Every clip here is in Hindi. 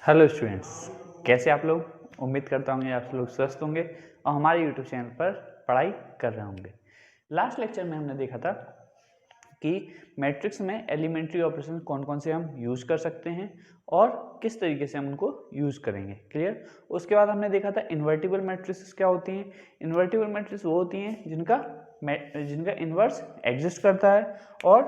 हेलो स्टूडेंट्स, कैसे आप लोग। उम्मीद करता हूँ आप लोग स्वस्थ होंगे और हमारे यूट्यूब चैनल पर पढ़ाई कर रहे होंगे। लास्ट लेक्चर में हमने देखा था कि मैट्रिक्स में एलिमेंट्री ऑपरेशन कौन कौन से हम यूज़ कर सकते हैं और किस तरीके से हम उनको यूज़ करेंगे। क्लियर। उसके बाद हमने देखा था इन्वर्टिबल मैट्रिक्स क्या होती हैं। इन्वर्टिबल मैट्रिक्स वो होती हैं जिनका इन्वर्स एग्जिस्ट करता है, और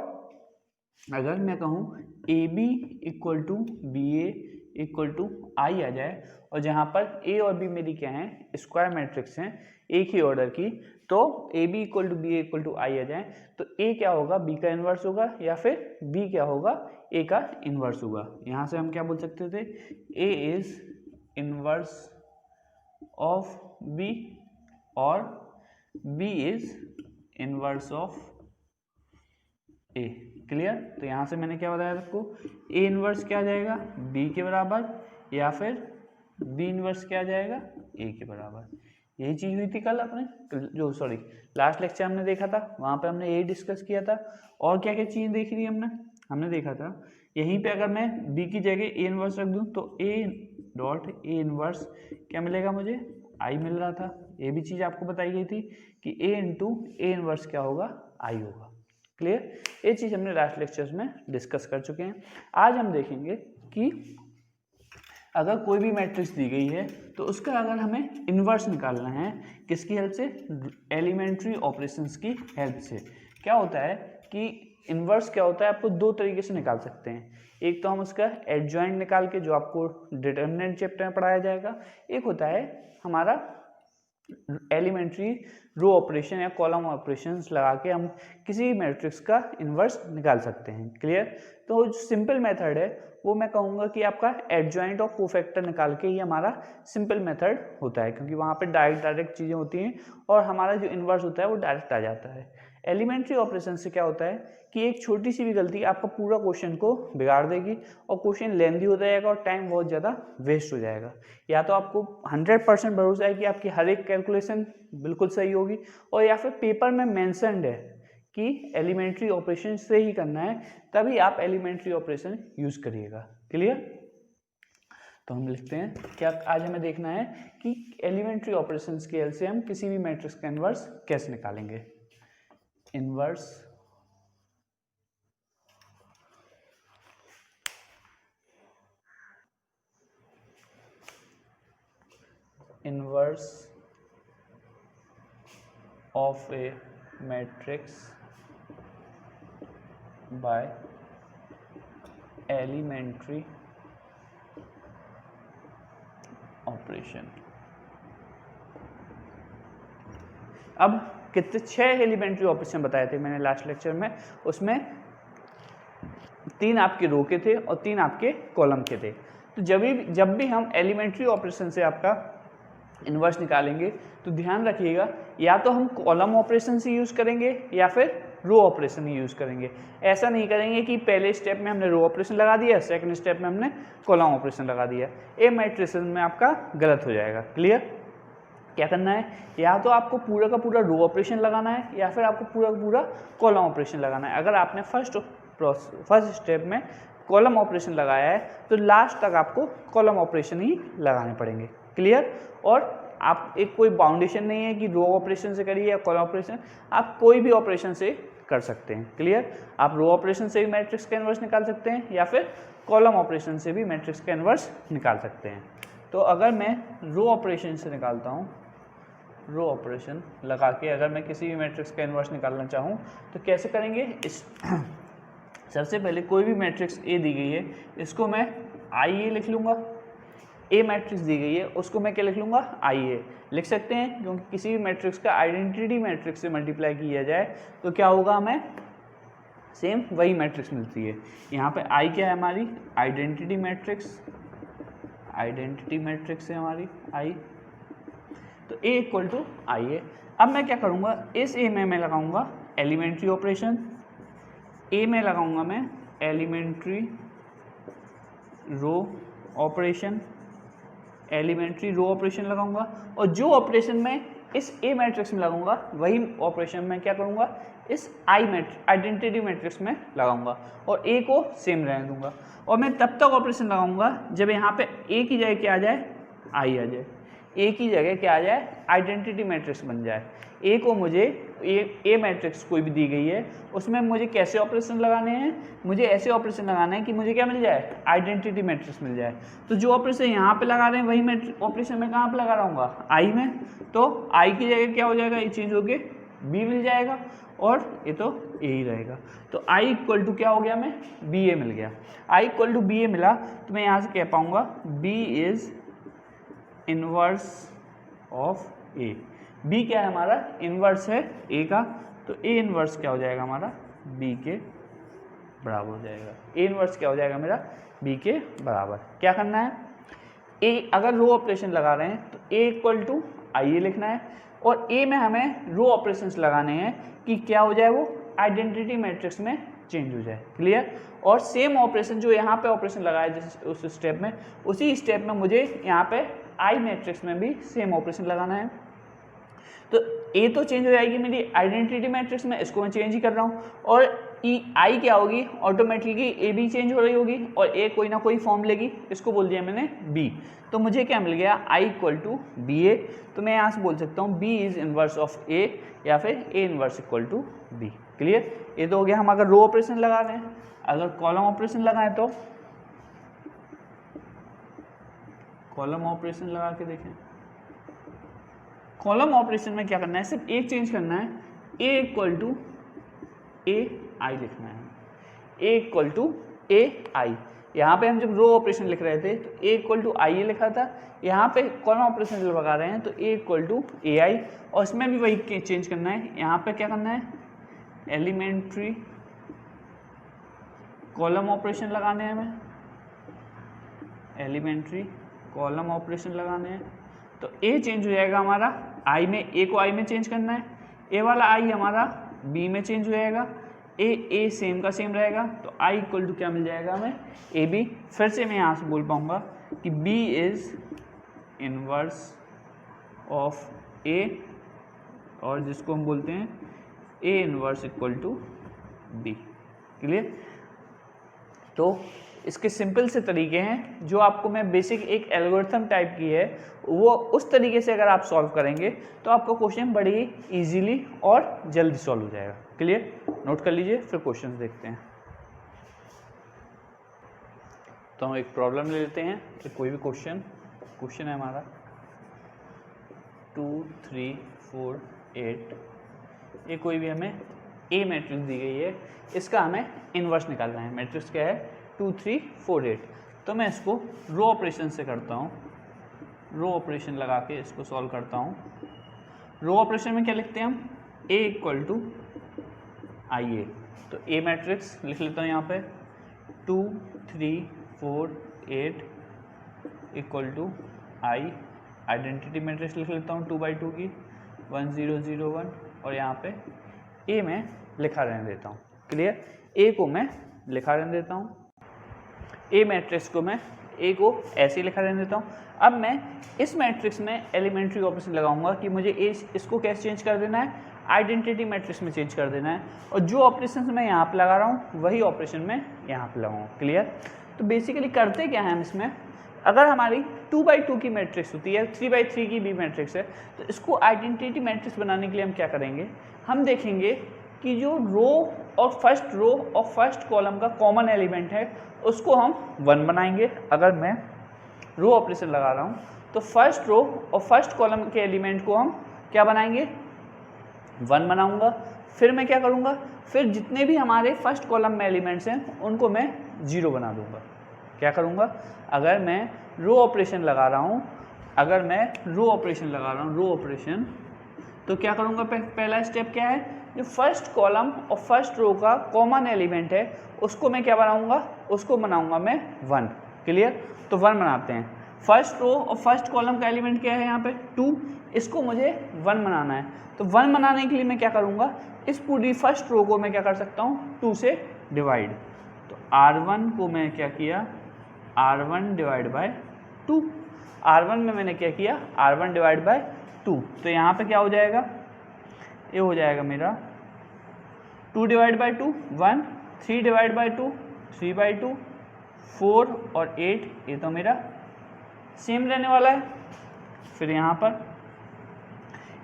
अगर मैं कहूँ A B equal to B A equal to I आ जाए, और जहाँ पर ए और बी मेरी क्या है, स्क्वायर मैट्रिक्स हैं एक ही ऑर्डर की, तो A B equal to B equal to I आ जाए तो ए क्या होगा, बी का इन्वर्स होगा, या फिर बी क्या होगा, ए का इन्वर्स होगा। यहाँ से हम क्या बोल सकते थे, A is inverse of B और B is inverse of A. Clear. तो यहाँ से मैंने क्या बताया आपको, ए इन्वर्स क्या आ जाएगा, बी के बराबर, या फिर बी इन्वर्स क्या आ जाएगा, ए के बराबर। यही चीज़ हुई थी कल अपने लास्ट लेक्चर हमने देखा था, वहाँ पे हमने यही डिस्कस किया था। और क्या क्या चीज़ देखी थी हमने देखा था यहीं पे अगर मैं बी की जगह ए इन्वर्स रख दूँ तो ए डॉट ए इन्वर्स क्या मिलेगा, मुझे आई मिल रहा था। ये भी चीज़ आपको बताई गई थी कि ए इंटू ए इन्वर्स क्या होगा, आई होगा। क्लियर। ये चीज़ हमने लास्ट लेक्चर्स में डिस्कस कर चुके हैं। आज हम देखेंगे कि अगर कोई भी मैट्रिक्स दी गई है तो उसका अगर हमें इन्वर्स निकालना है, किसकी हेल्प से, एलिमेंट्री ऑपरेशंस की हेल्प से। क्या होता है कि इन्वर्स क्या होता है, आपको दो तरीके से निकाल सकते हैं। एक तो हम उसका एडजॉइंट निकाल के, जो आपको डिटर्मिनेंट चैप्टर में पढ़ाया जाएगा। एक होता है हमारा एलिमेंट्री रो ऑपरेशन या कॉलम ऑपरेशंस लगा के हम किसी भी मैट्रिक्स का इन्वर्स निकाल सकते हैं। क्लियर। तो जो सिंपल मेथड है वो मैं कहूँगा कि आपका एडजॉइंट और कोफैक्टर निकाल के ही हमारा सिंपल मेथड होता है, क्योंकि वहाँ पे डायरेक्ट चीज़ें होती हैं और हमारा जो इन्वर्स होता है वो डायरेक्ट आ जाता है। एलिमेंट्री ऑपरेशन से क्या होता है कि एक छोटी सी भी गलती आपका पूरा क्वेश्चन को बिगाड़ देगी और क्वेश्चन लेंदी हो जाएगा और टाइम बहुत ज़्यादा वेस्ट हो जाएगा। या तो आपको 100% भरोसा है कि आपकी हर एक कैलकुलेशन बिल्कुल सही होगी, और या फिर पेपर में मेंशन्ड है कि एलिमेंट्री ऑपरेशन से ही करना है, तभी आप एलिमेंट्री ऑपरेशन यूज़ करिएगा। क्लियर। तो हम लिखते हैं क्या, आज हमें देखना है कि एलिमेंट्री ऑपरेशंस की हेल्प से हम किसी भी मैट्रिक्स का इन्वर्स कैसे निकालेंगे। Inverse of A matrix by elementary operation. अब कितने 6 एलिमेंट्री ऑपरेशन बताए थे मैंने लास्ट लेक्चर में, उसमें 3 आपके रो के थे और 3 आपके कॉलम के थे। तो जब भी हम एलिमेंट्री ऑपरेशन से आपका इन्वर्स निकालेंगे तो ध्यान रखिएगा, या तो हम कॉलम ऑपरेशन से यूज़ करेंगे या फिर रो ऑपरेशन ही यूज़ करेंगे। ऐसा नहीं करेंगे कि पहले स्टेप में हमने रो ऑपरेशन लगा दिया, सेकंड स्टेप में हमने कॉलम ऑपरेशन लगा दिया। ए मैट्रिक्स में आपका गलत हो जाएगा। क्लियर। क्या करना है, या तो आपको पूरा का पूरा रो ऑपरेशन लगाना है या फिर आपको पूरा का पूरा कॉलम ऑपरेशन लगाना है। अगर आपने फर्स्ट स्टेप में कॉलम ऑपरेशन लगाया है तो लास्ट तक आपको कॉलम ऑपरेशन ही लगाने पड़ेंगे। क्लियर। और आप एक कोई बाउंडेशन नहीं है कि रो ऑपरेशन से करिए या कॉलम ऑपरेशन, आप कोई भी ऑपरेशन से कर सकते हैं। क्लियर। आप रो ऑपरेशन से भी मैट्रिक्स का इन्वर्स निकाल सकते हैं या फिर कॉलम ऑपरेशन से भी मैट्रिक्स का इन्वर्स निकाल सकते हैं। तो अगर मैं रो ऑपरेशन से निकालता हूँ, रो ऑपरेशन लगा के अगर मैं किसी भी मैट्रिक्स का इन्वर्स निकालना चाहूँ तो कैसे करेंगे। सबसे पहले कोई भी मैट्रिक्स ए दी गई है, इसको मैं आई ए लिख लूँगा। ए मैट्रिक्स दी गई है उसको मैं क्या लिख लूँगा, आई ए लिख सकते हैं, क्योंकि किसी भी मैट्रिक्स का आइडेंटिटी मैट्रिक्स से मल्टीप्लाई किया जाए तो क्या होगा, हमें सेम वही मैट्रिक्स मिलती है। यहाँ पे आई क्या है, हमारी आइडेंटिटी मैट्रिक्स है हमारी आई, तो ए इक्वल टू आई ए। अब मैं क्या करूँगा, इस ए में मैं लगाऊंगा एलिमेंट्री ऑपरेशन, ए में लगाऊंगा मैं एलिमेंट्री रो ऑपरेशन लगाऊंगा, और जो ऑपरेशन मैं इस ए मैट्रिक्स में लगाऊंगा वही ऑपरेशन मैं क्या करूंगा इस आइडेंटिटी मैट्रिक्स में लगाऊंगा और ए को सेम रहने दूंगा। और मैं तब तक ऑपरेशन लगाऊंगा जब यहाँ पे ए की जगह क्या आ जाए, आई आ जाए, ए की जगह क्या आ जाए, आइडेंटिटी मैट्रिक्स बन जाए। ए को मुझे ए मैट्रिक्स कोई भी दी गई है उसमें मुझे कैसे ऑपरेशन लगाने हैं, मुझे ऐसे ऑपरेशन लगाना है कि मुझे क्या मिल जाए, आइडेंटिटी मैट्रिक्स मिल जाए। तो जो ऑपरेशन यहाँ पे लगा रहे हैं वही ऑपरेशन मैं कहाँ पे लगा रहा हूँ, आई में। तो आई की जगह क्या हो जाएगा, ये चेंज होके बी मिल जाएगा और ये तो ए ही रहेगा। तो आई इक्वल टू क्या हो गया, मैं बी ए मिल गया। I equal to B A मिला तो मैं यहाँ से कह पाऊँगा B is inverse of A. B क्या है हमारा, इनवर्स है ए का, तो ए इनवर्स क्या हो जाएगा हमारा, बी के बराबर हो जाएगा। ए इनवर्स क्या हो जाएगा मेरा, बी के बराबर। क्या करना है, ए अगर रो ऑपरेशन लगा रहे हैं तो ए इक्वल टू आई ए लिखना है और ए में हमें रो ऑपरेशंस लगाने हैं कि क्या हो जाए, वो आइडेंटिटी मैट्रिक्स में चेंज हो जाए। क्लियर। और सेम ऑपरेशन जो यहाँ पे ऑपरेशन लगाया जैसे उस स्टेप में, उसी स्टेप में मुझे यहाँ पे आई मैट्रिक्स में भी सेम ऑपरेशन लगाना है। तो ए तो चेंज हो जाएगी मेरी आइडेंटिटी मैट्रिक्स में, इसको मैं चेंज ही कर रहा हूँ। और आई क्या होगी, ऑटोमेटिकली ए भी चेंज हो रही होगी और ए कोई ना कोई फॉर्म लेगी, इसको बोल दिया मैंने बी। तो मुझे क्या मिल गया, I equal to B A. तो मैं यहाँ से बोल सकता हूँ B is inverse of A या फिर A inverse equal to B. Clear. ये तो हो गया हम अगर रो ऑपरेशन लगा रहे हैं। अगर कॉलम ऑपरेशन लगाएं तो कॉलम ऑपरेशन लगा के देखें। कॉलम ऑपरेशन में क्या करना है, सिर्फ एक चेंज करना है, ए इक्वल टू ए आई लिखना है। ए इक्वल टू ए आई। यहाँ पे हम जब रो ऑपरेशन लिख रहे थे तो ए इक्वल टू आई ए लिखा था, यहाँ पे कॉलम ऑपरेशन जब लगा रहे हैं तो ए इक्वल टू ए आई। और इसमें भी वही चेंज करना है, यहाँ पे क्या करना है, एलिमेंट्री कॉलम ऑपरेशन लगाने हैं, हमें एलिमेंट्री कॉलम ऑपरेशन लगाने हैं। तो ए चेंज हो जाएगा हमारा आई में, ए को आई में चेंज करना है, ए वाला आई हमारा बी में चेंज हो जाएगा, ए सेम का सेम रहेगा। तो आई इक्वल टू क्या मिल जाएगा हमें, ए बी। फिर से मैं यहाँ से बोल पाऊँगा कि B is inverse of A, और जिसको हम बोलते हैं A inverse equal to B. Clear. तो इसके सिंपल से तरीके हैं जो आपको मैं बेसिक एक एल्गोरिथम टाइप की है, वो उस तरीके से अगर आप सॉल्व करेंगे तो आपका क्वेश्चन बड़ी ही ईजीली और जल्दी सॉल्व हो जाएगा। क्लियर। नोट कर लीजिए, फिर क्वेश्चन देखते हैं। तो हम एक प्रॉब्लम ले लेते हैं कि कोई भी क्वेश्चन है हमारा 2 3 4 8, ये कोई भी हमें ए मैट्रिक्स दी गई है, इसका हमें इन्वर्स निकालना है। मैट्रिक्स क्या है 2 3 4 8। तो मैं इसको रो ऑपरेशन से करता हूँ, रो ऑपरेशन लगा के इसको सॉल्व करता हूँ। रो ऑपरेशन में क्या लिखते हैं हम, ए इक्वल टू आई ए। तो ए मैट्रिक्स लिख लेता हूँ यहाँ पे 2 3 4 8 equal to I, identity matrix लिख लेता हूँ 2 by 2 की 1 0 0 1, और यहाँ पे ए में लिखा रहने देता हूँ। क्लियर। ए को मैं लिखा रहने देता हूँ, ए मैट्रिक्स को मैं ए को ऐसे ही लिखा रहने देता हूँ। अब मैं इस मैट्रिक्स में एलिमेंट्री ऑपरेशन लगाऊंगा कि मुझे इसको कैसे चेंज कर देना है, आइडेंटिटी मैट्रिक्स में चेंज कर देना है। और जो ऑपरेशन मैं यहाँ पे लगा रहा हूँ वही ऑपरेशन मैं यहाँ पे लगाऊंगा। क्लियर। तो बेसिकली करते क्या है हम इसमें, अगर हमारी 2 by 2 की मैट्रिक्स होती है, 3 by 3 की भी मैट्रिक्स है, तो इसको आइडेंटिटी मैट्रिक्स बनाने के लिए हम क्या करेंगे, हम देखेंगे कि जो रो और फर्स्ट कॉलम का कॉमन एलिमेंट है उसको हम 1 बनाएंगे। अगर मैं रो ऑपरेशन लगा रहा हूँ तो फर्स्ट रो और फर्स्ट कॉलम के एलिमेंट को हम क्या बनाएंगे, 1 बनाऊंगा। फिर मैं क्या करूँगा, फिर जितने भी हमारे फर्स्ट कॉलम में एलिमेंट्स हैं उनको मैं 0 बना दूंगा। क्या करूँगा, अगर मैं रो ऑपरेशन लगा रहा हूँ, रो ऑपरेशन, तो क्या करूँगा, पहला स्टेप क्या है, जो फर्स्ट कॉलम और फर्स्ट रो का कॉमन एलिमेंट है उसको मैं क्या बनाऊँगा, उसको बनाऊँगा मैं 1। क्लियर। तो 1 बनाते हैं। फर्स्ट रो और फर्स्ट कॉलम का एलिमेंट क्या है यहाँ पे 2, इसको मुझे 1 बनाना है। तो 1 बनाने के लिए मैं क्या करूँगा, इस पूरी फर्स्ट रो को मैं क्या कर सकता हूँ, 2 से डिवाइड। तो R1 को मैं क्या किया, R1 डिवाइड बाय 2। R1 में मैंने क्या किया, R1 डिवाइड बाय 2, तो यहाँ पे क्या हो जाएगा, ये हो जाएगा मेरा 2 divide by 2 1, 3 divide by 2 3 by 2, 4 और 8, ये तो मेरा सेम रहने वाला है। फिर यहाँ पर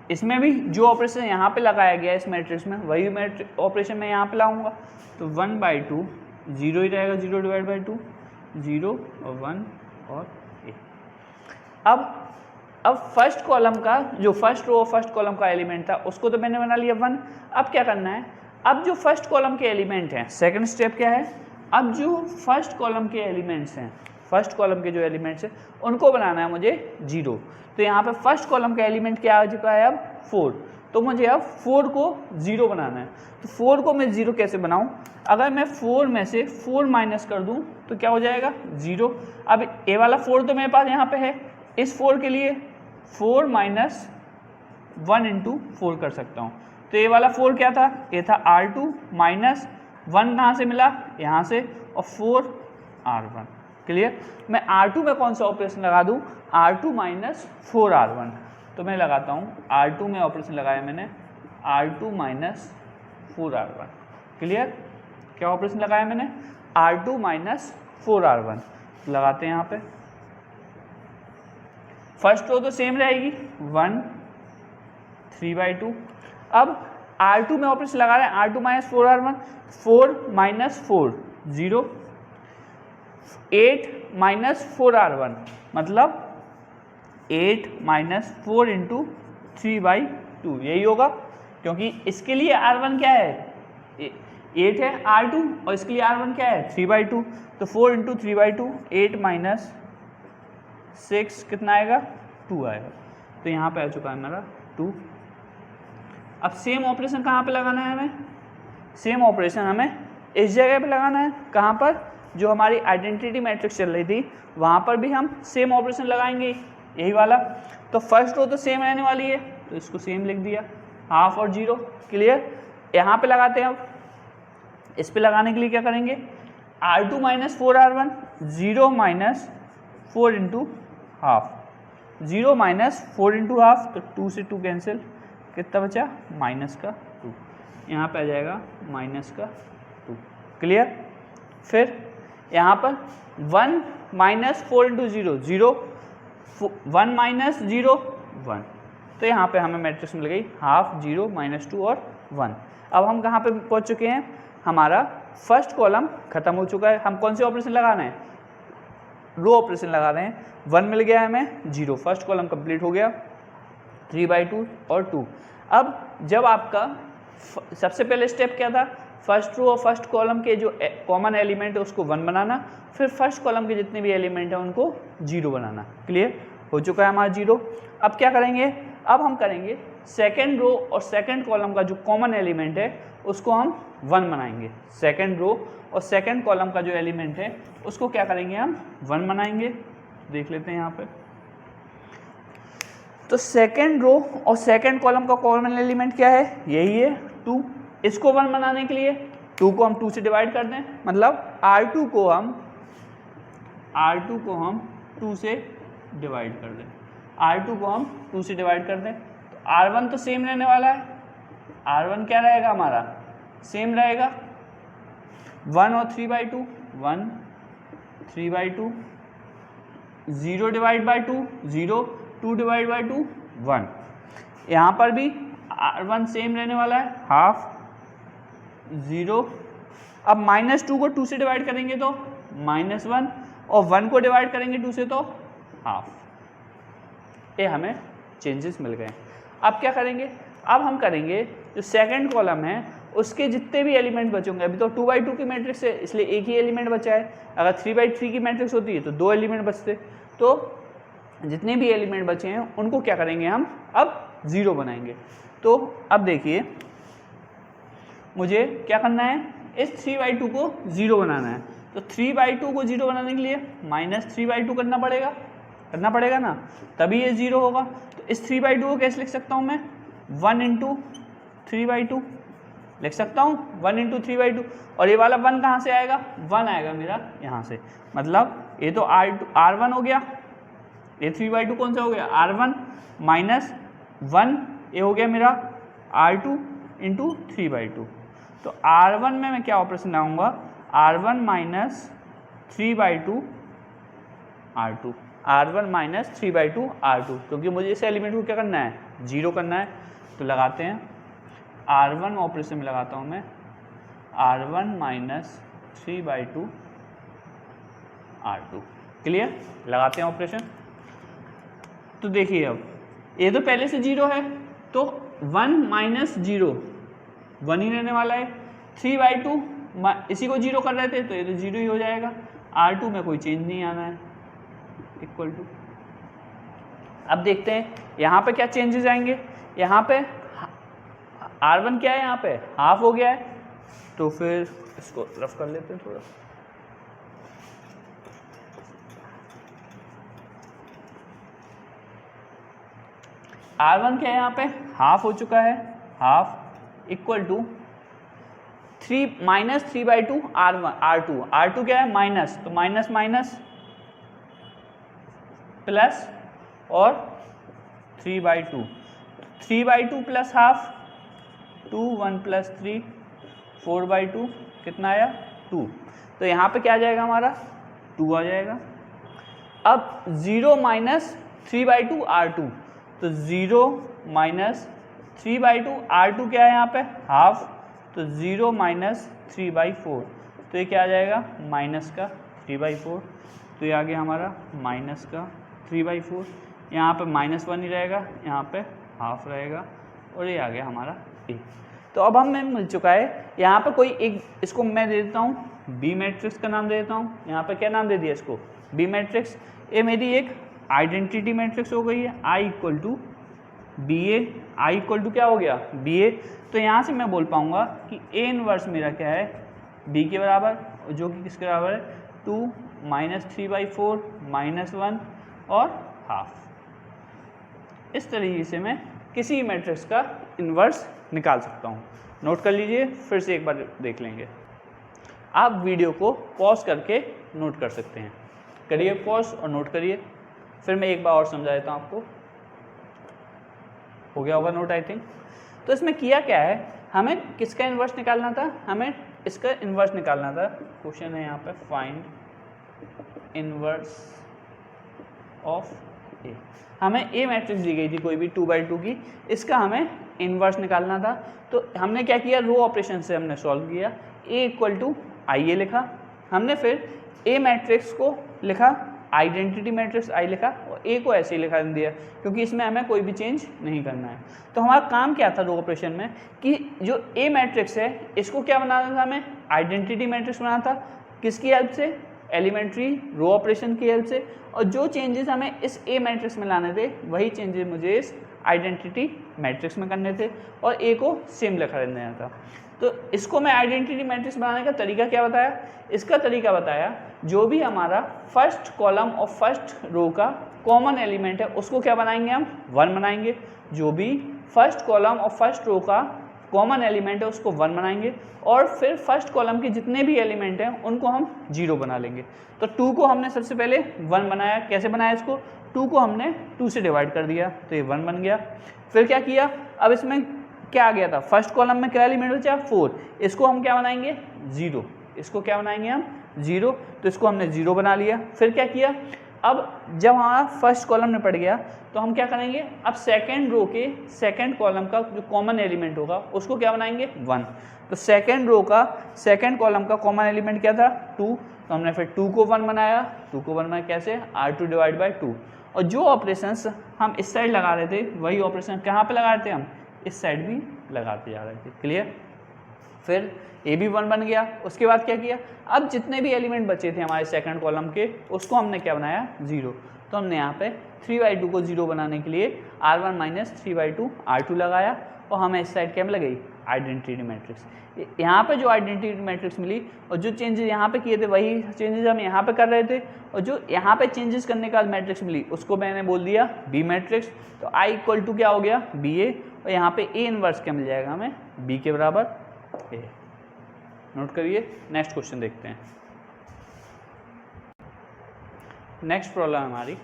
इसमें भी जो ऑपरेशन यहाँ पे लगाया गया है इस मैट्रिक्स में, वही ऑपरेशन मैं यहाँ पे लाऊंगा, तो 1/2 0 ही रहेगा, 0 डिवाइड बाई 2 0 और 1 और 8। अब फर्स्ट कॉलम का जो फर्स्ट रो और फर्स्ट कॉलम का एलिमेंट था उसको तो मैंने बना लिया 1। अब क्या करना है, अब जो फर्स्ट कॉलम के एलिमेंट हैं, सेकंड स्टेप क्या है, अब जो फर्स्ट कॉलम के एलिमेंट्स हैं, फर्स्ट कॉलम के जो एलिमेंट्स हैं उनको बनाना है मुझे 0। तो यहाँ पे फर्स्ट कॉलम का एलिमेंट क्या आ चुका है अब 4, तो मुझे अब 4 को 0 बनाना है। तो 4 को मैं 0 कैसे बनाऊँ, अगर मैं 4 में से 4 माइनस कर दूँ तो क्या हो जाएगा 0। अब ये वाला 4 तो मेरे पास यहाँ पे है, इस 4 के लिए 4 माइनस 1 इंटू 4 कर सकता हूँ। तो ये वाला 4 क्या था, ये था R2 माइनस 1 कहाँ से मिला, यहाँ से, और 4 R1। क्लियर। मैं R2 में कौन सा ऑपरेशन लगा दूँ, R2 माइनस 4 R1। तो मैं लगाता हूँ R2 में ऑपरेशन लगाया मैंने R2 माइनस 4 R1। क्लियर। क्या ऑपरेशन लगाया मैंने, R2 माइनस 4 R1 लगाते हैं यहाँ पे। फर्स्ट रो तो सेम रहेगी 1 3/2। अब R2 में ऑपरेशन लगा रहे हैं R2 minus 4 R1, 4 minus 4 0, 8 minus 4 R1 मतलब 8 माइनस 4 इंटू 3/2, यही होगा, क्योंकि इसके लिए R1 क्या है 8 है R2 और इसके लिए R1 क्या है 3/2, तो 4 इंटू 3/2 8 माइनस 6 कितना आएगा 2 आएगा। तो यहाँ पे आ चुका है मेरा 2। अब सेम ऑपरेशन कहाँ पे लगाना है हमें, सेम ऑपरेशन हमें इस जगह पे लगाना है, कहाँ पर, जो हमारी आइडेंटिटी मैट्रिक्स चल रही थी वहाँ पर भी हम सेम ऑपरेशन लगाएंगे, यही वाला। तो फर्स्ट रो तो सेम रहने वाली है, तो इसको सेम लिख दिया, हाफ और 0। क्लियर। यहाँ पे लगाते हैं। अब इस पे लगाने के लिए क्या करेंगे, R2 minus 4 R1 0 minus 4 into half, 0 minus 4 into half, तो 2 से 2 कैंसिल, कितना बचा माइनस का 2, यहाँ पे आ जाएगा माइनस का 2। क्लियर। फिर यहाँ पर 1 माइनस 4 इंटू 0 0, 1 माइनस 0 1, तो यहाँ पे हमें मैट्रिक्स मिल गई हाफ 0 माइनस 2 और 1। अब हम कहाँ पे पहुँच चुके हैं, हमारा फर्स्ट कॉलम खत्म हो चुका है। हम कौन से ऑपरेशन लगा रहे हैं, रो ऑपरेशन लगा रहे हैं। 1 मिल गया है हमें 0, फर्स्ट कॉलम कंप्लीट हो गया, 3/2 और 2। अब जब आपका सबसे पहले स्टेप क्या था, फर्स्ट रो और फर्स्ट कॉलम के जो कॉमन एलिमेंट है उसको 1 बनाना, फिर फर्स्ट कॉलम के जितने भी एलिमेंट हैं उनको 0 बनाना। क्लियर हो चुका है हमारा 0। अब क्या करेंगे, अब हम करेंगे सेकेंड रो और सेकेंड कॉलम का जो कॉमन एलिमेंट है उसको हम 1 बनाएंगे। सेकेंड रो और सेकेंड कॉलम का जो एलिमेंट है उसको क्या करेंगे, हम 1 बनाएंगे। देख लेते हैं यहाँ पे। तो सेकेंड रो और सेकेंड कॉलम का कॉमन एलिमेंट क्या है, यही है 2। इसको 1 बनाने के लिए 2 को हम 2 से डिवाइड कर दें, मतलब R2 को हम 2 से डिवाइड कर दें, R2 को हम 2 से डिवाइड कर दें। तो R1 तो सेम रहने वाला है, R1 क्या रहेगा हमारा सेम रहेगा, 1 और 3/2 1 3/2, 0 डिवाइड बाई 2 0, 2 डिवाइड बाई 2 1। यहाँ पर भी R1 सेम रहने वाला है, हाफ 0। अब -2 को 2 से डिवाइड करेंगे तो -1, और 1 को डिवाइड करेंगे 2 से तो हाफ। ये हमें चेंजेस मिल गए। अब क्या करेंगे, अब हम करेंगे जो सेकंड कॉलम है उसके जितने भी एलिमेंट बचे होंगे, अभी तो 2/2 की मैट्रिक्स है इसलिए एक ही एलिमेंट बचा है, अगर 3/3 की मैट्रिक्स होती है तो 2 एलिमेंट बचते। तो जितने भी एलिमेंट बचे हैं उनको क्या करेंगे, हम अब 0 बनाएंगे। तो अब देखिए मुझे क्या करना है, इस 3/2 को 0 बनाना है। तो 3/2 को 0 बनाने के लिए -3/2 करना पड़ेगा ना, तभी ये 0 होगा। तो इस 3/2 को कैसे लिख सकता हूँ मैं, 1 इंटू 3/2 लिख सकता हूँ, 1 इंटू 3/2। और ये वाला 1 कहाँ से आएगा, 1 आएगा मेरा यहाँ से, मतलब ये तो R1 हो गया, ये 3/2 कौन सा हो गया R1 माइनस 1 ये हो गया मेरा R2 इंटू 3/2। तो R1 में मैं क्या ऑपरेशन लगाऊंगा, R1 minus 3/2 R2, R1 minus 3/2 R2, क्योंकि मुझे इस एलिमेंट को क्या करना है, 0 करना है। तो लगाते हैं R1 ऑपरेशन में लगाता हूँ मैं R1 माइनस 3/2 R2। क्लियर, लगाते हैं ऑपरेशन। तो देखिए अब ये तो पहले से 0 है, तो 1 माइनस 0 1 ही रहने वाला है। 3/2 इसी को 0 कर रहे थे, तो ये तो 0 ही हो जाएगा। R2 में कोई चेंज नहीं आना है, इक्वल टू। अब देखते हैं यहाँ पे क्या चेंजेस आएंगे। यहाँ पे R1 क्या है, यहाँ पे हाफ हो गया है, तो फिर इसको रफ कर लेते हैं थोड़ा। R1 क्या है, यहाँ पे हाफ हो चुका है, half equal to 3 minus 3/2 R2। R2 क्या है, माइनस, तो माइनस माइनस प्लस और 3/2, 3/2 प्लस हाफ 2, 1 प्लस 3 4/2 कितना आया 2। तो यहाँ पे क्या आ जाएगा हमारा 2 आ जाएगा। अब 0 माइनस 3/2 R2, तो 0 माइनस 3/2 R2 क्या है यहाँ पे हाफ, तो 0 माइनस 3/4, तो ये क्या आ जाएगा माइनस का 3/4। तो ये आ गया हमारा माइनस का 3/4। यहाँ पे -1 ही रहेगा, यहाँ पे हाफ रहेगा, और ये आ गया हमारा ए। तो अब हमें मिल चुका है। यहाँ पे कोई एक, इसको मैं दे देता हूँ बी मैट्रिक्स का नाम दे देता हूँ। यहाँ पे क्या नाम दे दिया इसको, बी मैट्रिक्स। ये मेरी एक आइडेंटिटी मैट्रिक्स हो गई है, I equal to B A, I equal to क्या हो गया बी ए। तो यहाँ से मैं बोल पाऊँगा कि ए इनवर्स मेरा क्या है बी के बराबर, जो कि किसके बराबर है 2 माइनस 3/4 -1 और हाफ। इस तरीके से मैं किसी मैट्रिक्स का इन्वर्स निकाल सकता हूँ। नोट कर लीजिए, फिर से एक बार देख लेंगे। आप वीडियो को पॉज करके नोट कर सकते हैं, करिए पॉज और नोट करिए। फिर मैं एक बार और समझा देता हूँ आपको। हो गया होगा नोट आई थिंक। तो इसमें किया क्या है, हमें किसका इन्वर्स निकालना था, हमें इसका इन्वर्स निकालना था। क्वेश्चन है यहाँ पे फाइंड इन्वर्स ऑफ ए। हमें ए मैट्रिक्स दी गई थी कोई भी 2/2 की, इसका हमें इन्वर्स निकालना था। तो हमने क्या किया, रो ऑपरेशन से हमने सॉल्व किया। ए इक्वल टू आई ए लिखा हमने, फिर ए मैट्रिक्स को लिखा, आइडेंटिटी मैट्रिक्स आई लिखा, और ए को ऐसे ही लिखा दिया, क्योंकि इसमें हमें कोई भी चेंज नहीं करना है। तो हमारा काम क्या था रो ऑपरेशन में, कि जो ए मैट्रिक्स है इसको क्या बनाना था, हमें आइडेंटिटी मैट्रिक्स बनाना था। किसकी हेल्प से, एलिमेंट्री रो ऑपरेशन की हेल्प से। और जो चेंजेस हमें इस ए मैट्रिक्स में लाने थे, वही चेंजेस मुझे इस आइडेंटिटी मैट्रिक्स में करने थे, और ए को सेम लिखा देना था। तो इसको मैं आइडेंटिटी मैट्रिक्स बनाने का तरीका क्या बताया, इसका तरीका बताया, जो भी हमारा फर्स्ट कॉलम और फर्स्ट रो का कॉमन एलिमेंट है उसको क्या बनाएंगे हम 1 बनाएंगे। जो भी फर्स्ट कॉलम और फर्स्ट रो का कॉमन एलिमेंट है उसको 1 बनाएंगे, और फिर फर्स्ट कॉलम के जितने भी एलिमेंट हैं उनको हम 0 बना लेंगे। तो 2 को हमने सबसे पहले 1 बनाया। कैसे बनाया इसको, 2 को हमने 2 से डिवाइड कर दिया, तो ये 1 बन गया। फिर क्या किया, अब इसमें क्या आ गया था, फर्स्ट कॉलम में क्या एलिमेंट बचा 4, इसको हम क्या बनाएंगे 0, इसको क्या बनाएंगे हम 0, तो इसको हमने 0 बना लिया। फिर क्या किया, अब जब हमारा फर्स्ट कॉलम में पड़ गया तो हम क्या करेंगे, अब सेकंड रो के सेकंड कॉलम का जो कॉमन एलिमेंट होगा उसको क्या बनाएंगे 1। तो सेकंड रो का सेकंड कॉलम का कॉमन एलिमेंट क्या था 2, तो हमने फिर 2 को 1 बनाया। 2 को 1 बनाया कैसे, R2 डिवाइड बाई 2। और जो ऑपरेशंस हम इस साइड लगा रहे थे वही ऑपरेशन कहाँ पे लगा रहे थे, हम इस साइड भी लगाते जा रहे थे। क्लियर, फिर ए भी 1 बन गया। उसके बाद क्या किया, अब जितने भी एलिमेंट बचे थे हमारे सेकंड कॉलम के उसको हमने क्या बनाया 0। तो हमने यहाँ पे 3/2 को 0 बनाने के लिए R1 माइनस 3/2 R2 लगाया, और हमें इस साइड क्या लगी आइडेंटिटी मैट्रिक्स। यहाँ पे जो आइडेंटिटी मैट्रिक्स मिली और जो चेंजेस यहाँ पे किए थे वही चेंजेस हम यहाँ पे कर रहे थे, और जो यहाँ पे चेंजेस करने के बाद मैट्रिक्स मिली उसको मैंने बोल दिया बी मैट्रिक्स। तो आई इक्वल टू क्या हो गया बी ए, और यहाँ पे ए इनवर्स क्या मिल जाएगा हमें बी के बराबर ए। नोट करिए, नेक्स्ट क्वेश्चन देखते हैं। नेक्स्ट प्रॉब्लम हमारी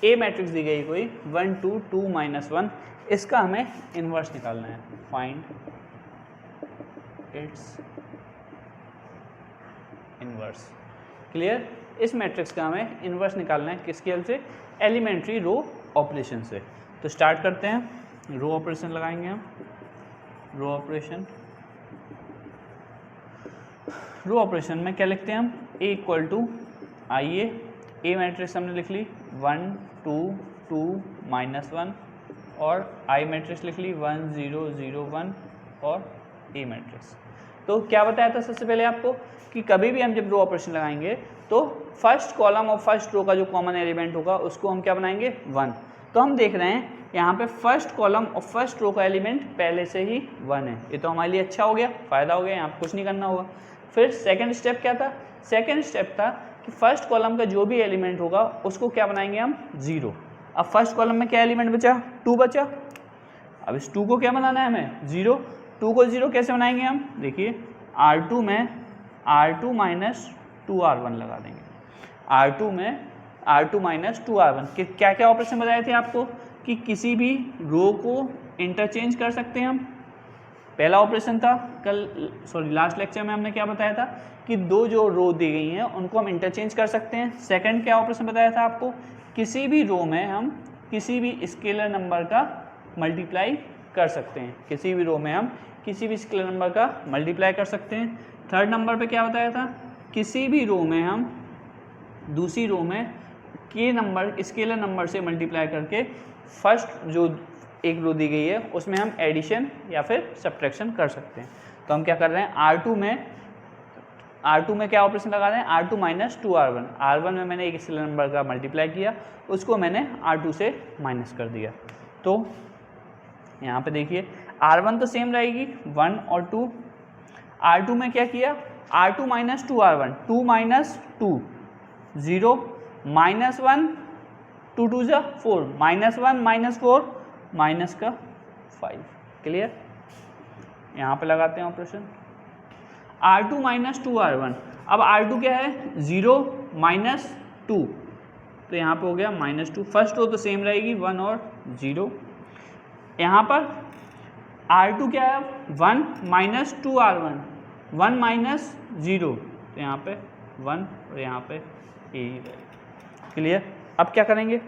ए मैट्रिक्स दी गई कोई 1 2 2 -1। इसका हमें इन्वर्स निकालना है, फाइंड इट्स इन्वर्स। क्लियर? इस मैट्रिक्स का हमें इन्वर्स निकालना है किसकी हेल्प से? एलिमेंट्री रो ऑपरेशन से। तो स्टार्ट करते हैं, रो ऑपरेशन लगाएंगे हम। रो ऑपरेशन में क्या लिखते हैं हम? A equal to I A matrix हमने लिख ली 1 2 2 -1 और आई मैट्रिक्स लिख ली 1 0 0 1 और ए मैट्रिक्स। तो क्या बताया था सबसे पहले आपको कि कभी भी हम जब रो ऑपरेशन लगाएंगे तो फर्स्ट कॉलम और फर्स्ट रो का जो कॉमन एलिमेंट होगा उसको हम क्या बनाएंगे? 1। तो हम देख रहे हैं यहाँ पे फर्स्ट कॉलम और फर्स्ट रो का एलिमेंट पहले से ही 1 है। ये तो हमारे लिए अच्छा हो गया, फ़ायदा हो गया, यहाँ पे कुछ नहीं करना होगा। फिर सेकंड स्टेप क्या था? सेकंड स्टेप था कि फर्स्ट कॉलम का जो भी एलिमेंट होगा उसको क्या बनाएंगे हम? 0। अब फर्स्ट कॉलम में क्या एलिमेंट बचा? 2 बचा। अब इस 2 को क्या बनाना है हमें? 0। 2 को 0 कैसे बनाएंगे हम? देखिए R2 में R2 माइनस 2R1 लगा देंगे। R2 में R2 माइनस 2R1 क्या क्या ऑपरेशन बताए थे आपको कि किसी भी रो को इंटरचेंज कर सकते हैं हम। पहला ऑपरेशन था लास्ट लेक्चर में हमने क्या बताया था कि दो जो रो दी गई हैं उनको हम इंटरचेंज कर सकते हैं। सेकंड क्या ऑपरेशन बताया था आपको? किसी भी रो में हम किसी भी स्केलर नंबर का मल्टीप्लाई कर सकते हैं। किसी भी रो में हम किसी भी स्केलर नंबर का मल्टीप्लाई कर सकते हैं। थर्ड नंबर पे क्या बताया था? किसी भी रो में हम दूसरी रो में के नंबर स्केलर नंबर से मल्टीप्लाई करके फर्स्ट जो एक रो दी गई है उसमें हम एडिशन या फिर सब्ट्रैक्शन कर सकते हैं। तो हम क्या कर रहे हैं? R2 में क्या ऑपरेशन लगा रहे हैं? R2 minus 2R1। R1 में मैंने एक स्केलर नंबर का मल्टीप्लाई किया, उसको मैंने R2 से माइनस कर दिया। तो यहाँ पे देखिए R1 तो सेम रहेगी 1 और 2। R2 में क्या किया? R2 माइनस 2R1, 2 माइनस 2 0 -1 2 2 जा 4 -1 -4 माइनस का 5। क्लियर? यहाँ पे लगाते हैं ऑपरेशन R2 माइनस 2R1। अब R2 क्या है? 0 माइनस 2, तो यहाँ पे हो गया -2। फर्स्ट रो तो सेम रहेगी 1 और 0। यहाँ पर R2 क्या है? 1 माइनस 2R1, 1 माइनस 0, तो यहाँ पे 1 और यहाँ पे ए। क्लियर? अब क्या करेंगे?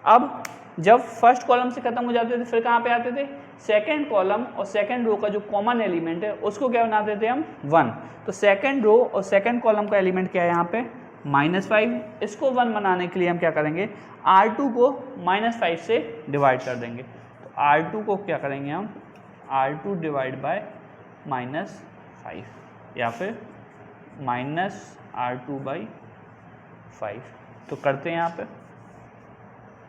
अब जब फर्स्ट कॉलम से खत्म हो जाते थे फिर कहाँ पे आते थे? सेकंड कॉलम और सेकंड रो का जो कॉमन एलिमेंट है उसको क्या बनाते थे हम? 1। तो सेकंड रो और सेकंड कॉलम का एलिमेंट क्या है यहाँ पे? -5। इसको 1 बनाने के लिए हम क्या करेंगे? R2 को -5 से डिवाइड कर देंगे। तो R2 को क्या करेंगे हम? R2 डिवाइड बाय -5 या फिर -R2/5। तो करते हैं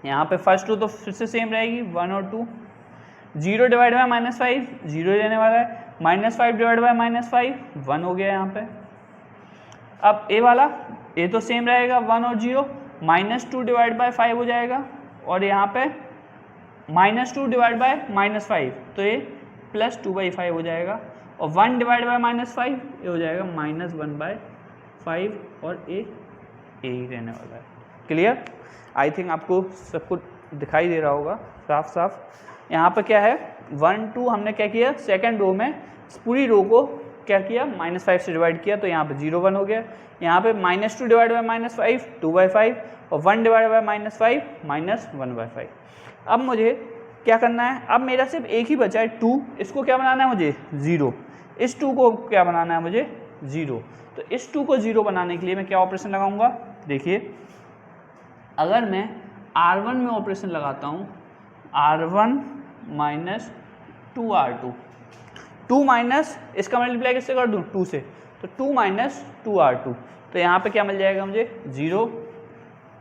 यहाँ पे फर्स्ट रो तो फिर से सेम रहेगी 1 और 2। 0 डिवाइड बाय -5 0 रहने वाला है। -5 डिवाइड बाय -5 1 हो गया यहाँ पे। अब ए वाला ए तो सेम रहेगा 1 और 0, -2 डिवाइड बाय 5 हो जाएगा और यहाँ पे -2 डिवाइड बाय -5 तो ये +2/5 हो जाएगा और 1 डिवाइड बाय -5 ये हो जाएगा -1/5 और ए ही रहने वाला है। क्लियर? आई थिंक आपको सब कुछ दिखाई दे रहा होगा साफ साफ। यहाँ पे क्या है? 1 2 हमने क्या किया? सेकंड रो में पूरी रो को क्या किया? -5 से डिवाइड किया, तो यहाँ पे 0 1 हो गया। यहाँ पे -2 डिवाइड बाय -5 2/5 और 1 डिवाइड बाय -5 -1/5। अब मुझे क्या करना है? अब मेरा सिर्फ एक ही बचा है 2, इसको क्या बनाना है मुझे? 0। इस 2 को क्या बनाना है मुझे? 0। तो इस 2 को 0 बनाने के लिए मैं क्या ऑपरेशन लगाऊंगा? देखिए अगर मैं R1 में ऑपरेशन लगाता हूँ R1 माइनस 2R2, 2 माइनस इसका मल्टीप्लाई किससे कर दूँ? 2 से, तो 2 माइनस 2R2, तो यहाँ पे क्या मिल जाएगा मुझे? 0।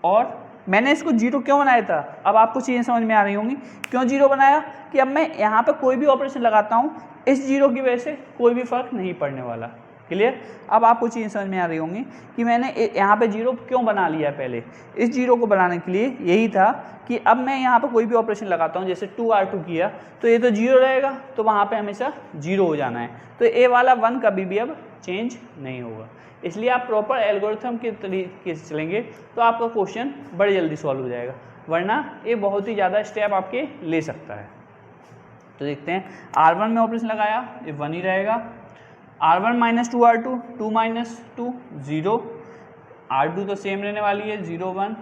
और मैंने इसको 0 क्यों बनाया था? अब आपको चीज़ें समझ में आ रही होंगी क्यों 0 बनाया कि अब मैं यहाँ पे कोई भी ऑपरेशन लगाता हूँ इस 0 की वजह से कोई भी फर्क नहीं पड़ने वाला। क्लियर? अब आपको चीज़ें समझ में आ रही होंगी कि मैंने यहाँ पे 0 क्यों बना लिया है। पहले इस 0 को बनाने के लिए यही था कि अब मैं यहाँ पे कोई भी ऑपरेशन लगाता हूँ, जैसे 2R2 किया तो ये तो 0 रहेगा, तो वहाँ पे हमेशा 0 हो जाना है, तो ए वाला 1 कभी भी अब चेंज नहीं होगा। इसलिए आप प्रॉपर एल्गोरिथम के तरीके से चलेंगे तो आपका क्वेश्चन बड़ी जल्दी सॉल्व हो जाएगा, वरना ये बहुत ही ज़्यादा स्टेप आपके ले सकता है। तो देखते हैं R1 में ऑपरेशन लगाया, ये 1 ही रहेगा। R1 minus 2 R2, 2 minus 2 0, R2 तो सेम रहने वाली है 0 1।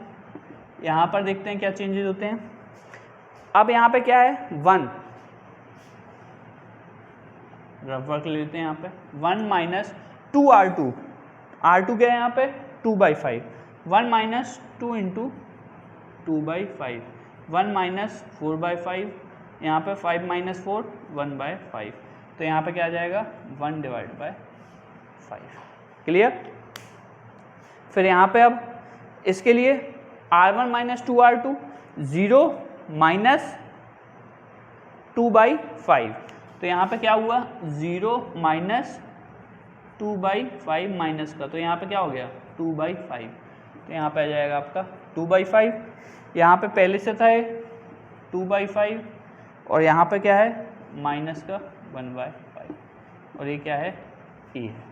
यहाँ पर देखते हैं क्या चेंजेस होते हैं। अब यहाँ पे क्या है 1, रफ वर्क ले लेते हैं यहाँ पे 1 माइनस 2 R2, R2 क्या है यहाँ पे 2/5, 1 माइनस 2 इंटू 2/5, 1 माइनस 4/5, यहाँ पे 5 माइनस 4 1/5, तो यहाँ पे क्या आ जाएगा 1/5। क्लियर। फिर यहाँ पे अब इसके लिए R1 माइनस 2 R2 0 माइनस 2/5, तो यहाँ पे क्या हुआ 0 माइनस 2/5 माइनस का, तो यहाँ पे क्या हो गया 2/5, तो यहाँ पे आ जाएगा आपका 2/5। यहाँ पे पहले से था 2/5 और यहाँ पे क्या है माइनस का 1/5 और ये क्या है ए है।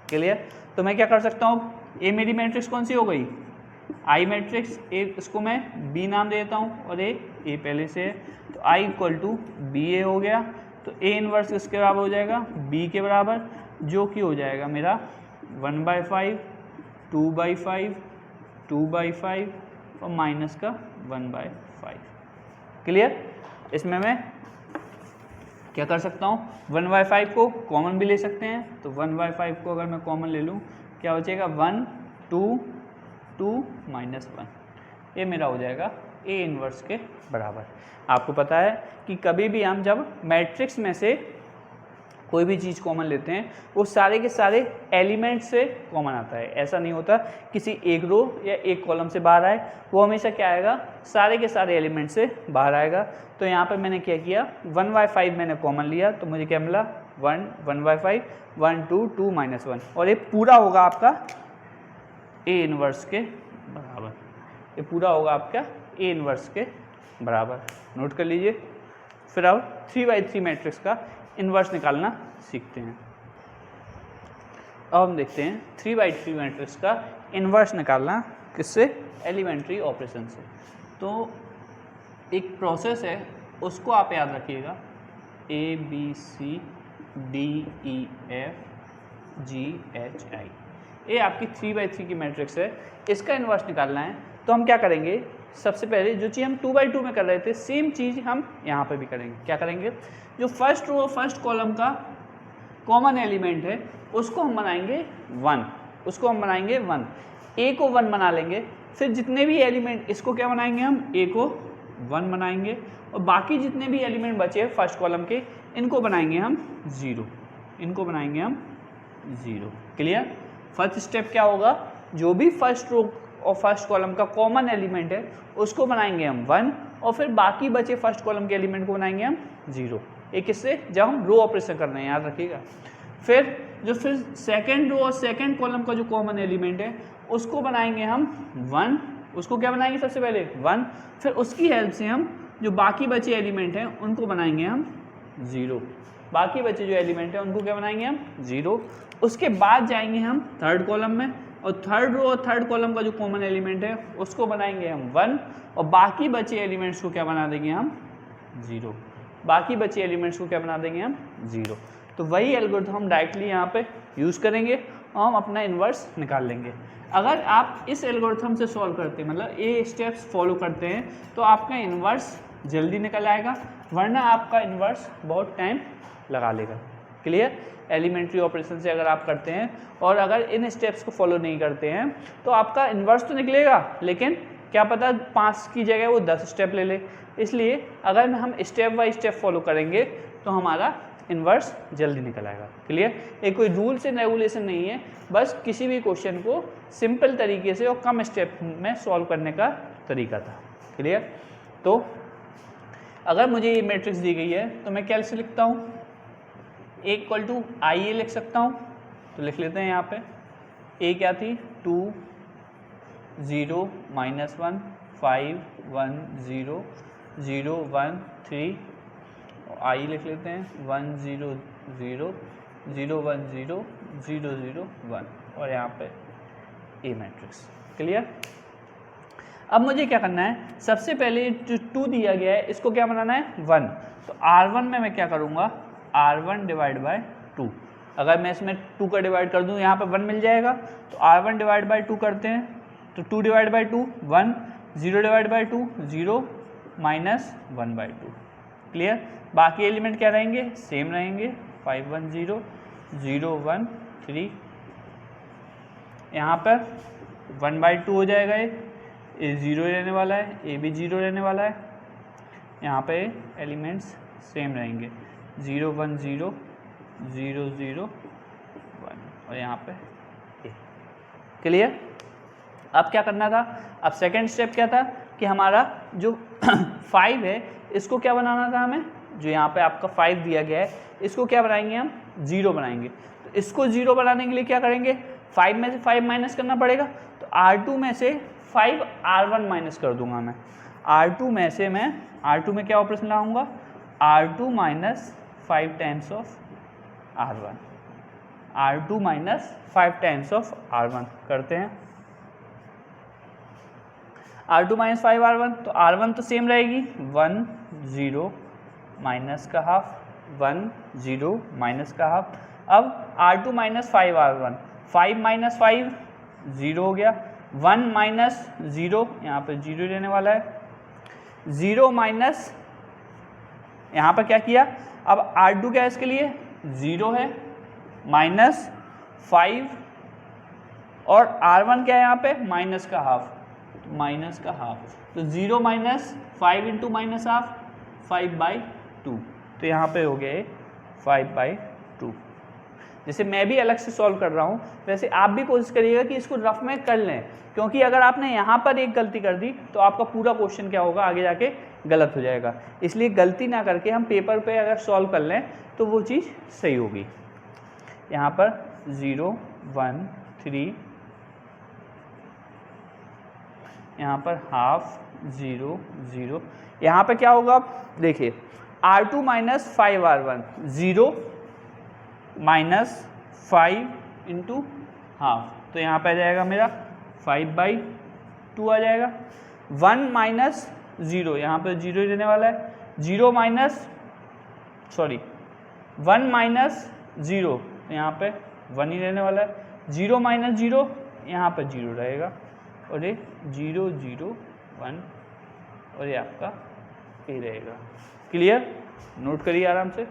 क्लियर। तो मैं क्या कर सकता हूँ, ए मेरी मैट्रिक्स कौन सी हो गई आई मैट्रिक्स, ए इसको मैं बी नाम दे देता हूँ और ए पहले से है, तो आई इक्वल टू बी ए हो गया। तो ए इनवर्स किसके बराबर हो जाएगा बी के बराबर, जो कि हो जाएगा मेरा 1/5 2/5 2/5 और माइनस का 1/5। क्लियर। इसमें मैं क्या कर सकता हूँ 1/5 को कॉमन भी ले सकते हैं, तो 1/5 को अगर मैं कॉमन ले लूँ क्या हो जाएगा 1 2 2 माइनस 1, ये मेरा हो जाएगा ए इनवर्स के बराबर। आपको पता है कि कभी भी हम जब मैट्रिक्स में से कोई भी चीज़ कॉमन लेते हैं वो सारे के सारे एलिमेंट से कॉमन आता है, ऐसा नहीं होता किसी एक रो या एक कॉलम से बाहर आए, वो हमेशा क्या आएगा सारे के सारे एलिमेंट से बाहर आएगा। तो यहाँ पे मैंने क्या किया 1/5 मैंने कॉमन लिया, तो मुझे क्या मिला 1/5 1 2 2 माइनस 1, और ये पूरा होगा आपका ए इनवर्स के बराबर, ये पूरा होगा आपका ए इनवर्स के बराबर। नोट कर लीजिए। फिर अब 3/3 मैट्रिक्स का इन्वर्स निकालना सीखते हैं। अब हम देखते हैं 3/3 मैट्रिक्स का इन्वर्स निकालना किससे, एलिमेंट्री ऑपरेशन से। तो एक प्रोसेस है उसको आप याद रखिएगा, ABCDEFGHI, ये आपकी 3/3 की मैट्रिक्स है, इसका इन्वर्स निकालना है। तो हम क्या करेंगे, सबसे पहले जो चीज़ हम 2/2 में कर रहे थे सेम चीज़ हम यहाँ पे भी करेंगे। क्या करेंगे, जो फर्स्ट रो फर्स्ट कॉलम का कॉमन एलिमेंट है उसको हम बनाएंगे 1, उसको हम बनाएंगे 1, ए को 1 बना लेंगे। फिर जितने भी एलिमेंट इसको क्या बनाएंगे हम, ए को 1 बनाएंगे, और बाकी जितने भी एलिमेंट बचे हैं फर्स्ट कॉलम के इनको बनाएंगे हम 0, इनको बनाएंगे हम 0। क्लियर। फर्स्ट स्टेप क्या होगा, जो भी फर्स्ट रो और फर्स्ट कॉलम का कॉमन एलिमेंट है उसको बनाएंगे हम 1, और फिर बाकी बचे फर्स्ट कॉलम के एलिमेंट को बनाएंगे हम 0। एक किससे, जब हम रो ऑपरेशन कर रहे हैं, याद रखिएगा। फिर सेकंड रो और सेकंड कॉलम का जो कॉमन एलिमेंट है उसको बनाएंगे हम 1, उसको क्या बनाएंगे सबसे पहले 1, फिर उसकी हेल्प से हम जो बाकी बचे एलिमेंट हैं उनको बनाएंगे हम 0, बाकी बचे जो एलिमेंट हैं उनको क्या बनाएंगे हम 0। उसके बाद जाएंगे हम थर्ड कॉलम में, और थर्ड रो और थर्ड कॉलम का जो कॉमन एलिमेंट है उसको बनाएंगे हम 1, और बाकी बचे एलिमेंट्स को क्या बना देंगे हम 0, बाकी बचे एलिमेंट्स को क्या बना देंगे हम 0। तो वही एल्गोरिथम हम डायरेक्टली यहाँ पे यूज़ करेंगे और हम अपना इन्वर्स निकाल लेंगे। अगर आप इस एल्गोरिथम से सॉल्व करते हैं, मतलब ये स्टेप्स फॉलो करते हैं, तो आपका इन्वर्स जल्दी निकल आएगा, वरना आपका इन्वर्स बहुत टाइम लगा लेगा। क्लियर। एलिमेंट्री ऑपरेशन से अगर आप करते हैं और अगर इन स्टेप्स को फॉलो नहीं करते हैं तो आपका इन्वर्स तो निकलेगा, लेकिन क्या पता 5 की जगह वो 10 स्टेप ले ले। इसलिए अगर हम स्टेप बाय स्टेप फॉलो करेंगे तो हमारा इन्वर्स जल्दी निकल आएगा। क्लियर। ये कोई रूल्स एंड रेगुलेशन नहीं है, बस किसी भी क्वेश्चन को सिंपल तरीके से और कम स्टेप में सॉल्व करने का तरीका था। क्लियर। तो अगर मुझे ये मैट्रिक्स दी गई है तो मैं कैसे लिखता हूँ, ए इक्वल टू आई ए लिख सकता हूँ, तो लिख लेते हैं यहाँ पे। ए क्या थी 2 0 -1 5 1 0 0 1 3, और आई लिख लेते हैं 1 0 0 0 1 0 0 0 1, और यहाँ पे ए मैट्रिक्स। क्लियर। अब मुझे क्या करना है, सबसे पहले जो 2 दिया गया है इसको क्या बनाना है 1, तो R1 में मैं क्या करूँगा R1 डिवाइड बाय 2। अगर मैं इसमें 2 का डिवाइड कर दूँ यहाँ पे 1 मिल जाएगा, तो R1 डिवाइड बाय 2 करते हैं, तो 2 divide by 2 1, 0 divide by 2 0 minus 1 by 2। Clear. बाकी एलिमेंट क्या रहेंगे, सेम रहेंगे, 5 1 0 0 1 3। यहाँ पर 1 बाई 2 हो जाएगा, ये 0 रहने वाला है, ये भी 0 रहने वाला है। यहाँ पे एलिमेंट्स सेम रहेंगे, 0 1 0 0 0 1 और यहाँ पे ए। क्लियर। अब क्या करना था, अब सेकेंड स्टेप क्या था कि हमारा जो 5 है इसको क्या बनाना था हमें, जो यहाँ पे आपका 5 दिया गया है इसको क्या बनाएंगे हम 0 बनाएंगे। तो इसको 0 बनाने के लिए क्या करेंगे, 5 में से 5 माइनस करना पड़ेगा, तो R2 में से 5 R1 माइनस कर दूंगा मैं। R2 में से मैं R2 में क्या ऑपरेशन लाऊंगा, R2 minus 5 times of R1, R2 minus 5 times of R1 करते हैं। R2 माइनस 5 R1, तो R1 तो सेम रहेगी, 1 0 माइनस का हाफ, 1 0 माइनस का हाफ। अब R2 माइनस 5 R1, 5 माइनस 5 0 हो गया, 1 माइनस 0 यहाँ पर 0 रहने वाला है, 0 माइनस यहाँ पर क्या किया, अब R2 क्या है इसके लिए 0 है, माइनस 5 और R1 क्या है यहाँ पे माइनस का हाफ, माइनस का हाफ, तो 0 minus 5 into minus half 5 by 2, तो यहाँ पे हो गया ये 5 बाई 2। जैसे मैं भी अलग से सॉल्व कर रहा हूँ वैसे आप भी कोशिश करिएगा कि इसको रफ में कर लें, क्योंकि अगर आपने यहाँ पर एक गलती कर दी तो आपका पूरा क्वेश्चन क्या होगा आगे जाके गलत हो जाएगा। इसलिए गलती ना करके हम पेपर पे अगर सॉल्व कर लें तो वो चीज़ सही होगी। यहाँ पर 0 1 3, यहाँ पर हाफ 0 0, यहाँ पे क्या होगा देखिए R2 minus 5 R1 0 minus 5 into half, तो यहाँ पे आ जाएगा मेरा 5 बाई 2 आ जाएगा। 1 माइनस 0, यहाँ पे 0 रहने वाला है, 0 माइनस 1 माइनस 0, यहाँ पे 1 ही रहने वाला है, 0 माइनस 0 यहाँ पर 0 रहेगा, और ये 0 0 1 और ये आपका ए रहेगा। क्लियर। नोट करिए आराम से।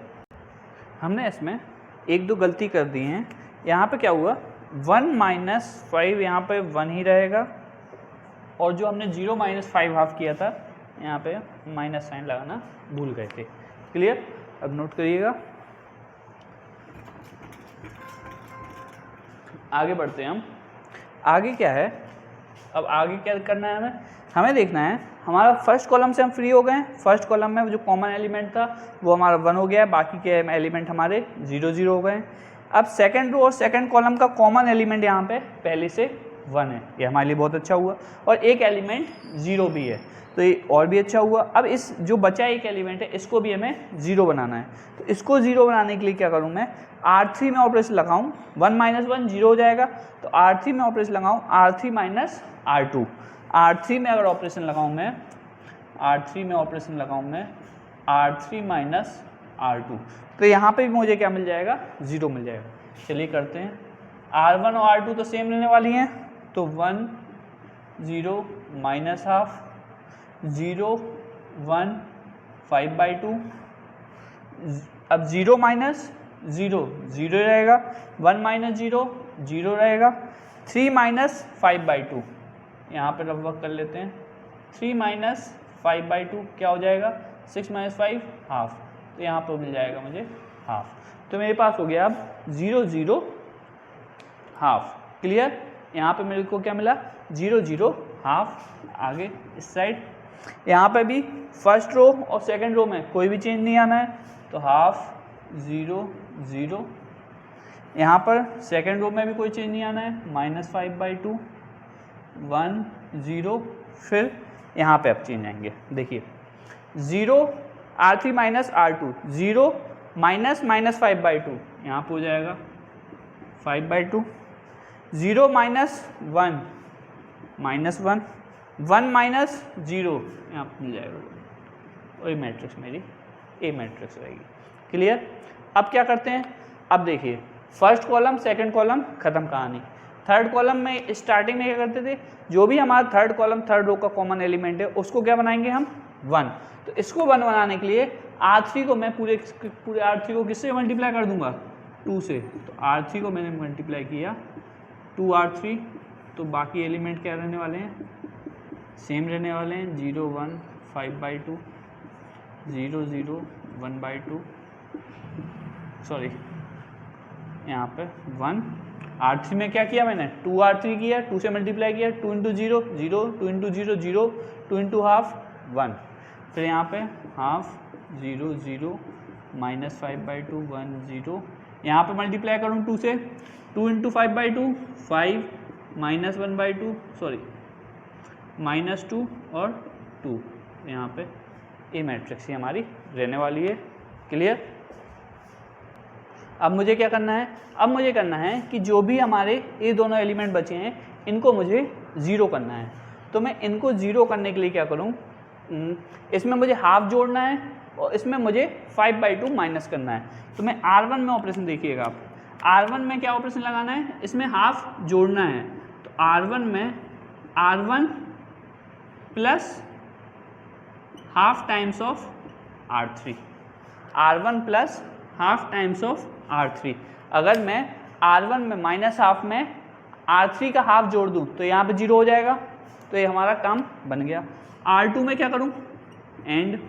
हमने इसमें एक दो गलती कर दी हैं। यहाँ पे क्या हुआ 1 माइनस 5 यहाँ पे 1 ही रहेगा, और जो हमने 0 माइनस 5 हाफ किया था यहाँ पे माइनस साइन लगाना भूल गए थे। क्लियर। अब नोट करिएगा, आगे बढ़ते हैं हम। आगे क्या है, अब आगे क्या करना है हमें देखना है हमारा फर्स्ट कॉलम से हम फ्री हो गए। फर्स्ट कॉलम में जो कॉमन एलिमेंट था वो हमारा 1 हो गया है, बाकी के एलिमेंट हमारे 0 0 हो गए। अब सेकंड रो और सेकंड कॉलम का कॉमन एलिमेंट यहाँ पे पहले से 1 है, ये हमारे लिए बहुत अच्छा हुआ, और एक एलिमेंट 0 भी है, तो ये और भी अच्छा हुआ। अब इस जो बचा एक एलिमेंट है इसको भी हमें 0 बनाना है, तो इसको 0 बनाने के लिए क्या करूँ मैं R3 में ऑपरेशन लगाऊँ, 1 माइनस 1 0 हो जाएगा, तो R3 में ऑपरेशन लगाऊँ R3 माइनस R2। R3 में अगर ऑपरेशन लगाऊँ मैं R3 माइनस R2, तो यहाँ पे भी मुझे क्या मिल जाएगा 0 मिल जाएगा। चलिए करते हैं। R1 और R2 तो सेम रहने वाली हैं, तो 1 0 माइनस हाफ 0 1 5 बाई 2। अब 0 माइनस 0 0 रहेगा, 1 माइनस 0 0 रहेगा, 3 माइनस 5 बाई 2, यहाँ पर रफ वर्क कर लेते हैं। 3 माइनस 5 बाई 2 क्या हो जाएगा 6 माइनस 5 हाफ, तो यहाँ पर मिल जाएगा मुझे हाफ। तो मेरे पास हो गया अब 0 0 हाफ। क्लियर। यहाँ पे मेरे को क्या मिला 0 0 हाफ। आगे इस साइड यहाँ पे भी फर्स्ट रो और सेकंड रो में कोई भी चेंज नहीं आना है, तो हाफ 0 0। यहाँ पर सेकंड रो में भी कोई चेंज नहीं आना है, माइनस 5 बाई 2 1 0। फिर यहाँ पे अब चेंज आएंगे, देखिए 0 R3 minus R2 0 minus minus 5 by 2, यहाँ पर हो जाएगा 5 बाई 2। 0 माइनस 1 माइनस 1, 1 माइनस 0 यहाँ पर मिल जाएगा, वही मैट्रिक्स मेरी ए मैट्रिक्स रहेगी। क्लियर। अब क्या करते हैं, अब देखिए फर्स्ट कॉलम सेकंड कॉलम खत्म कहानी। थर्ड कॉलम में स्टार्टिंग में क्या करते थे, जो भी हमारा थर्ड कॉलम थर्ड रो का कॉमन एलिमेंट है उसको क्या बनाएंगे हम 1। तो इसको 1 बनाने के लिए R3 को मैं पूरे R3 को किससे मल्टीप्लाई कर दूंगा 2 से। तो R3 को मैंने मल्टीप्लाई किया 2R3, तो बाकी एलिमेंट क्या रहने वाले हैं, सेम रहने वाले हैं 0 1 5/2 0 0 1/2, सॉरी यहाँ पे 1। R3 में क्या किया मैंने 2R3 किया, 2 से मल्टीप्लाई किया, 2 × 0 0, 2 × 0 0, 2 × ½ 1, फिर यहाँ पे ½ 0 0 -5/2 1 0, यहाँ पे मल्टीप्लाई करूँ 2 से, 2 × 5/2 5 -1/2 सॉरी -2 और 2, यहाँ पे ए मैट्रिक्स ही हमारी रहने वाली है। क्लियर। अब मुझे क्या करना है, अब मुझे करना है कि जो भी हमारे ये दोनों एलिमेंट बचे हैं इनको मुझे 0 करना है। तो मैं इनको 0 करने के लिए क्या करूं, इसमें मुझे हाफ जोड़ना है और इसमें मुझे 5/2 माइनस करना है। तो मैं R1 में ऑपरेशन देखिएगा आप, R1 में क्या ऑपरेशन लगाना है, इसमें हाफ जोड़ना है। तो R1 में R1 plus half times of R3, R1 plus half times of R3। अगर मैं R1 में माइनस हाफ में R3 का हाफ जोड़ दूं तो यहाँ पे 0 हो जाएगा, तो ये हमारा काम बन गया। R2 में क्या करूं, एंड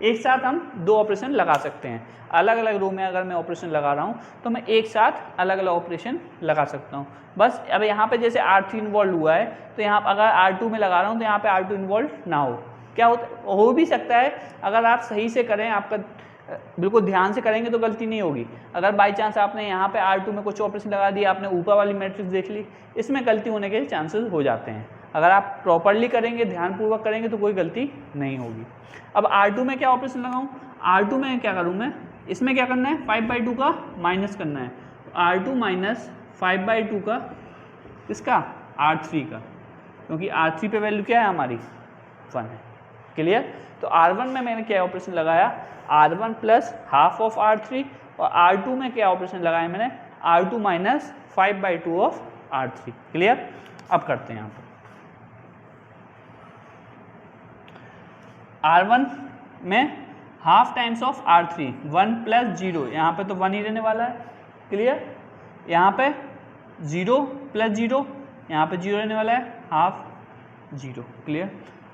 एक साथ हम 2 ऑपरेशन लगा सकते हैं। अलग अलग रो में अगर मैं ऑपरेशन लगा रहा हूं तो मैं एक साथ अलग अलग ऑपरेशन लगा सकता हूं। बस अब यहाँ पे जैसे R3 इन्वॉल्व हुआ है तो यहाँ पर अगर R2 में लगा रहा हूँ तो यहाँ पे R2 इन्वॉल्व ना हो। क्या हो भी सकता है, अगर आप सही से करें, आपका बिल्कुल ध्यान से करेंगे तो गलती नहीं होगी। अगर बाई चांस आपने यहाँ पे R2 में कुछ ऑपरेशन लगा दिया, आपने ऊपर वाली मैट्रिक्स देख ली, इसमें गलती होने के चांसेस हो जाते हैं। अगर आप प्रॉपरली करेंगे, ध्यानपूर्वक करेंगे तो कोई गलती नहीं होगी। अब R2 में क्या ऑपरेशन लगाऊं, R2 में क्या करूं मैं, इसमें क्या करना है 5/2 का माइनस करना है। R2 माइनस 5/2 का किसका, R3 का, क्योंकि R3 पे वैल्यू क्या है हमारी 1 है। क्लियर। तो R1 में मैंने क्या ऑपरेशन लगाया, R1 plus half of R3, और R2 में क्या ऑपरेशन लगाया मैंने, R2 minus 5/2 of R3। Clear. अब करते हैं यहाँ पर R1 में half times of R3 1 plus 0, यहाँ पे तो 1 ही रहने वाला है। क्लियर। यहाँ पे 0 प्लस 0, यहाँ पे 0 रहने वाला है, हाफ 0। क्लियर।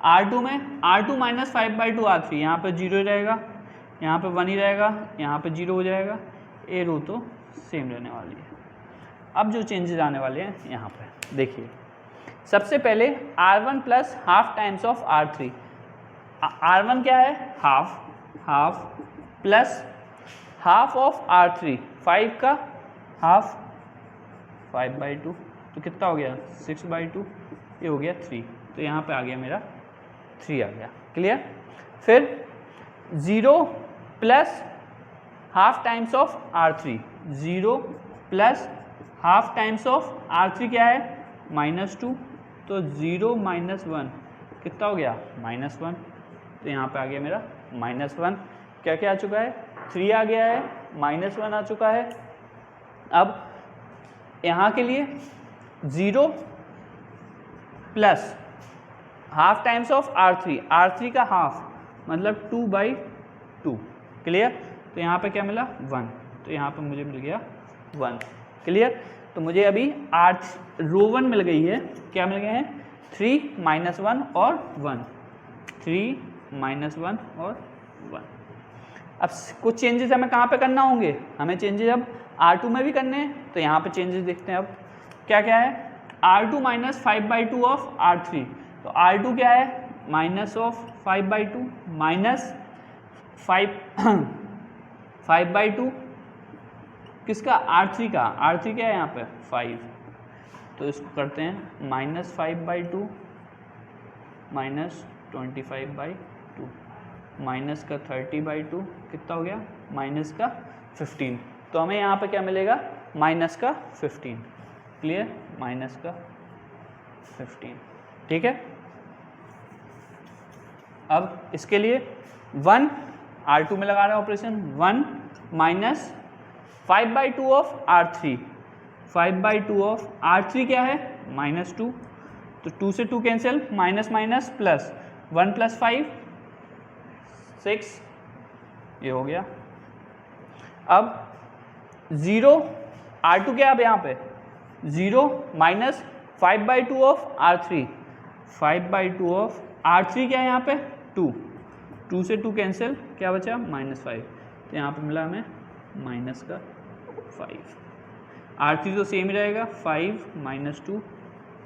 R2 में R2 माइनस 5/2 R3, यहाँ पे 0 रहेगा, यहाँ पे 1 ही रहेगा, यहाँ पे 0 हो जाएगा। ए रो तो सेम रहने वाली है। अब जो चेंजेस आने वाले हैं यहाँ पे देखिए, सबसे पहले R1 plus half times of R3। R1 क्या है, half plus half of R3, 5 का हाफ 5/2, तो कितना हो गया 6/2, ये हो गया 3, तो यहाँ पे आ गया मेरा 3 आ गया। क्लियर। फिर 0 plus half times of R3, 0 plus half times of R3 क्या है -2, तो 0 - 1 कितना हो गया -1, तो यहाँ पे आ गया मेरा -1। क्या क्या आ चुका है, 3 आ गया है, -1 आ चुका है। अब यहाँ के लिए 0 plus half times of R3 का हाफ मतलब 2/2। क्लियर। तो यहाँ पे क्या मिला 1, तो यहाँ पे मुझे मिल गया 1। क्लियर। तो मुझे अभी रो 1 मिल गई है, क्या मिल गए हैं 3 - 1 और 1, 3 - 1 और 1। अब कुछ चेंजेस हमें कहाँ पे करना होंगे, हमें चेंजेस अब R2 में भी करने हैं, तो यहाँ पे चेंजेस देखते हैं। अब क्या क्या है, R2 माइनस 5/2 ऑफ R3, तो R2 क्या है माइनस ऑफ 5/2 माइनस 5/2 किसका, R3 का। R3 क्या है यहाँ पे 5, तो इसको करते हैं -5/2 माइनस 25/2 माइनस का 30/2 कितना हो गया माइनस का 15, तो हमें यहाँ पे क्या मिलेगा माइनस का 15। क्लियर, माइनस का 15। ठीक है। अब इसके लिए 1 R2 में लगा रहे हैं operation, 1 minus 5/2 of R3, 5/2 of R3 क्या है -2, तो 2 से 2 कैंसिल, माइनस माइनस प्लस, 1 + 5 6, ये हो गया। अब 0 R2 क्या है अब यहाँ पे 0 minus 5/2 of R3, 5/2 of R3 क्या है यहाँ पे 2, 2 से 2 कैंसिल, क्या बचा -5, तो यहाँ पे मिला हमें -5। R3 तो सेम ही रहेगा, 5 - 2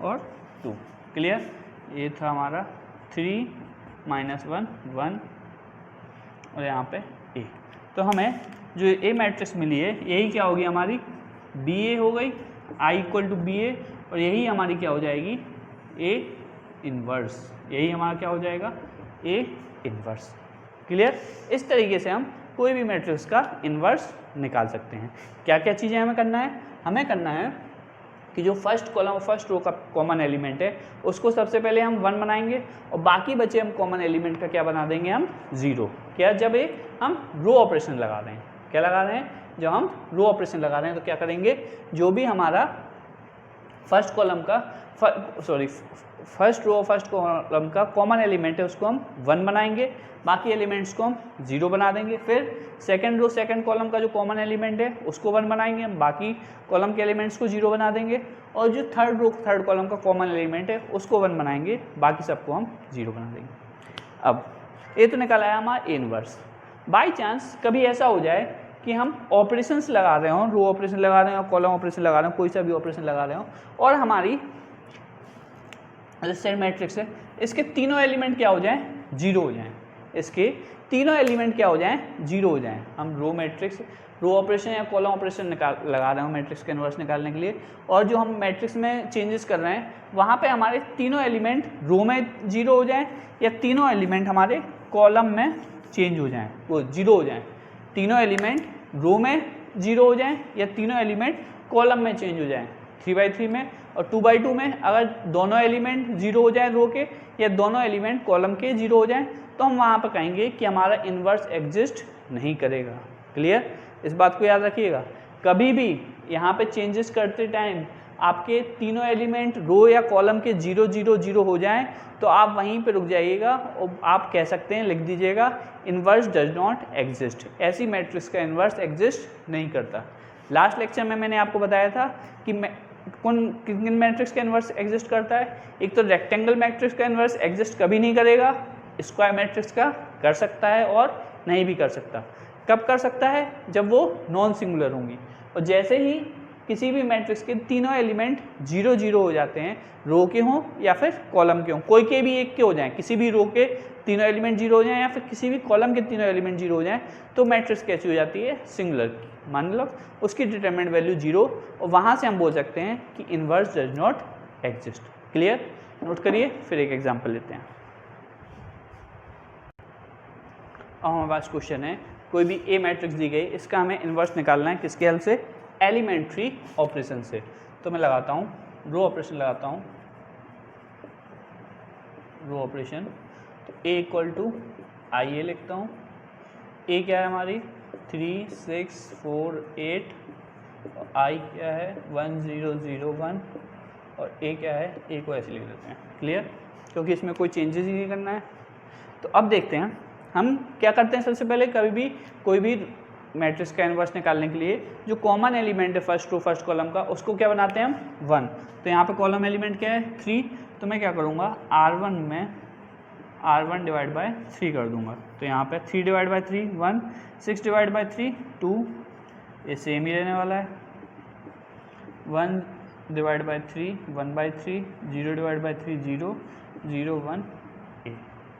और 2, क्लियर। ये था हमारा 3 - 1 1 और यहाँ पे A। तो हमें जो A मैट्रिक्स मिली है यही क्या होगी हमारी BA हो गई, I = BA, और यही हमारी क्या हो जाएगी A इन्वर्स, यही हमारा क्या हो जाएगा A इन्वर्स, क्लियर। इस तरीके से हम कोई भी मैट्रिक्स का इन्वर्स निकाल सकते हैं। क्या क्या चीज़ें हमें करना है, हमें करना है कि जो फर्स्ट कॉलम और फर्स्ट रो का कॉमन एलिमेंट है उसको सबसे पहले हम 1 बनाएंगे और बाकी बचे हम कॉमन एलिमेंट का क्या बना देंगे हम 0। क्या, जब एक हम रो ऑपरेशन लगा रहे हैं, क्या लगा रहे हैं, जब हम रो ऑपरेशन लगा रहे हैं तो क्या करेंगे, जो भी हमारा फर्स्ट कॉलम का फर्स्ट रो फर्स्ट कॉलम का कॉमन एलिमेंट है उसको हम 1 बनाएंगे, बाकी एलिमेंट्स को हम 0 बना देंगे। फिर सेकंड रो सेकंड कॉलम का जो कॉमन एलिमेंट है उसको 1 बनाएंगे, बाकी कॉलम के एलिमेंट्स को 0 बना देंगे, और जो थर्ड रो थर्ड कॉलम का कॉमन एलिमेंट है उसको 1 बनाएंगे, बाकी सबको हम 0 बना देंगे। अब ये तो निकल आया हमारा A इन्वर्स। बाई चांस कभी ऐसा हो जाए कि हम ऑपरेशंस लगा रहे हों, रो ऑपरेशन लगा रहे हो, कॉलम ऑपरेशन लगा रहे हो, कोई सा भी ऑपरेशन लगा रहे हो, और हमारी सेट मैट्रिक्स है इसके तीनों एलिमेंट क्या हो जाएं 0 हो जाएं, इसके तीनों एलिमेंट क्या हो जाएं 0 हो जाएं। हम रो मैट्रिक्स रो ऑपरेशन या कॉलम ऑपरेशन लगा रहे हो मैट्रिक्स के इन्वर्स निकालने के लिए, और जो हम मैट्रिक्स में चेंजेस कर रहे हैं वहाँ पे हमारे तीनों एलिमेंट रो में 0 हो जाएं या तीनों एलिमेंट हमारे कॉलम में चेंज हो जाएं, वो 0 हो जाएं। तीनों एलिमेंट रो में 0 हो जाएं या तीनों एलिमेंट कॉलम में चेंज हो जाएं 3/3 में, और 2/2 में अगर दोनों एलिमेंट 0 हो जाएं रो के या दोनों एलिमेंट कॉलम के 0 हो जाएं तो हम वहाँ पर कहेंगे कि हमारा इन्वर्स एग्जिस्ट नहीं करेगा, क्लियर। इस बात को याद रखिएगा, कभी भी यहाँ पे चेंजेस करते टाइम आपके तीनों एलिमेंट रो या कॉलम के 0 0 0 हो जाएं तो आप वहीं पे रुक जाइएगा और आप कह सकते हैं, लिख दीजिएगा इन्वर्स डज नॉट एग्जिस्ट, ऐसी मैट्रिक्स का इन्वर्स एग्जिस्ट नहीं करता। लास्ट लेक्चर में मैंने आपको बताया था कि किन मैट्रिक्स का इन्वर्स एग्जिस्ट करता है। एक तो रेक्टेंगल मैट्रिक्स का इन्वर्स एग्जिस्ट कभी नहीं करेगा, स्क्वायर मैट्रिक्स का कर सकता है और नहीं भी कर सकता। कब कर सकता है, जब वो नॉन सिंगुलर होंगी, और जैसे ही किसी भी मैट्रिक्स के तीनों एलिमेंट 0 0 हो जाते हैं, रो के हों या फिर कॉलम के हों, कोई के भी एक के हो जाएं, किसी भी रो के तीनों एलिमेंट 0 हो जाएं या फिर किसी भी कॉलम के तीनों एलिमेंट 0 हो जाएं, तो मैट्रिक्स कैसी हो जाती है सिंगुलर की, मान लो उसकी डिटरमिनेंट वैल्यू 0, और वहाँ से हम बोल सकते हैं कि inverse does not exist, clear. Note करिए, फिर एक एग्जाम्पल लेते हैं। अब हमारे पास क्वेश्चन है, कोई भी ए मैट्रिक्स दी गई, इसका हमें इन्वर्स निकालना है, किसके हेल्प से, एलिमेंट्री ऑपरेशन से। तो मैं लगाता हूँ रो ऑपरेशन, लगाता हूँ रो ऑपरेशन, तो A = IA लिखता हूँ। A क्या है हमारी 3 6 4 8, और I क्या है 1 0 0 1, और A क्या है, A को ऐसे लिख देते हैं, क्लियर, क्योंकि इसमें कोई चेंजेस ही नहीं करना है। तो अब देखते हैं हम क्या करते हैं। सबसे पहले कभी भी कोई भी मैट्रिक्स का इन्वर्स निकालने के लिए जो कॉमन एलिमेंट है फर्स्ट रो फर्स्ट कॉलम का, उसको क्या बनाते हैं हम 1। तो यहाँ पे कॉलम एलिमेंट क्या है 3, तो मैं क्या करूँगा R1 में R1 / 3 कर दूंगा। तो यहाँ पे 3 / 3 1, 6 / 3 2, ये सेम ही रहने वाला है, 1 / 3 1/3, 0 / 3 0 0 1 A,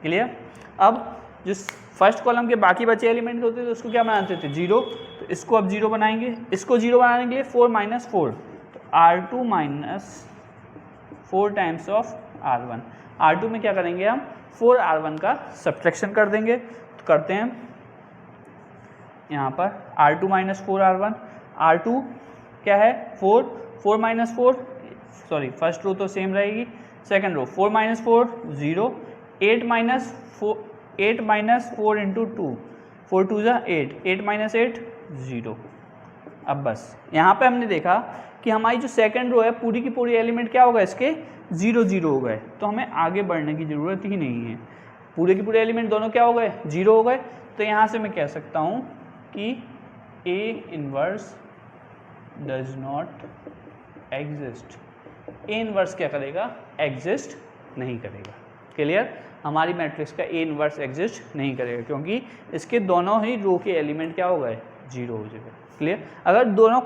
क्लियर। अब जो फर्स्ट कॉलम के बाकी बचे एलिमेंट होते थे उसको क्या बनाते थे 0, तो इसको अब 0 बनाएंगे। इसको 0 बनाने के लिए 4 - 4, तो R2 - 4 times of R1। R2 में क्या करेंगे हम 4 R1 का सब्ट्रैक्शन कर देंगे। तो करते हैं यहाँ पर R2 - 4 R1, R2 क्या है 4 4 - 4, सॉरी फर्स्ट रो तो सेम रहेगी, सेकंड रो 4 - 4 0, 8 - 4 8 माइनस 4 इंटू 2, 4 2 ज़ा 8, 8 माइनस 8 0। अब बस यहाँ पे हमने देखा कि हमारी जो सेकंड रो है पूरी की पूरी एलिमेंट क्या होगा, इसके 0 0 हो गए, तो हमें आगे बढ़ने की ज़रूरत ही नहीं है। पूरे के पूरे एलिमेंट दोनों क्या हो गए, 0 हो गए। तो यहाँ से मैं कह सकता हूँ कि A inverse does not exist. A inverse क्या करेगा, एग्जिस्ट नहीं करेगा। क्लियर, हमारी मैट्रिक्स का A इनवर्स एग्जिस्ट नहीं करेगा क्योंकि इसके दोनों ही रो के एलिमेंट क्या हो गए, 0 हो जाएगा। क्लियर, अगर दोनों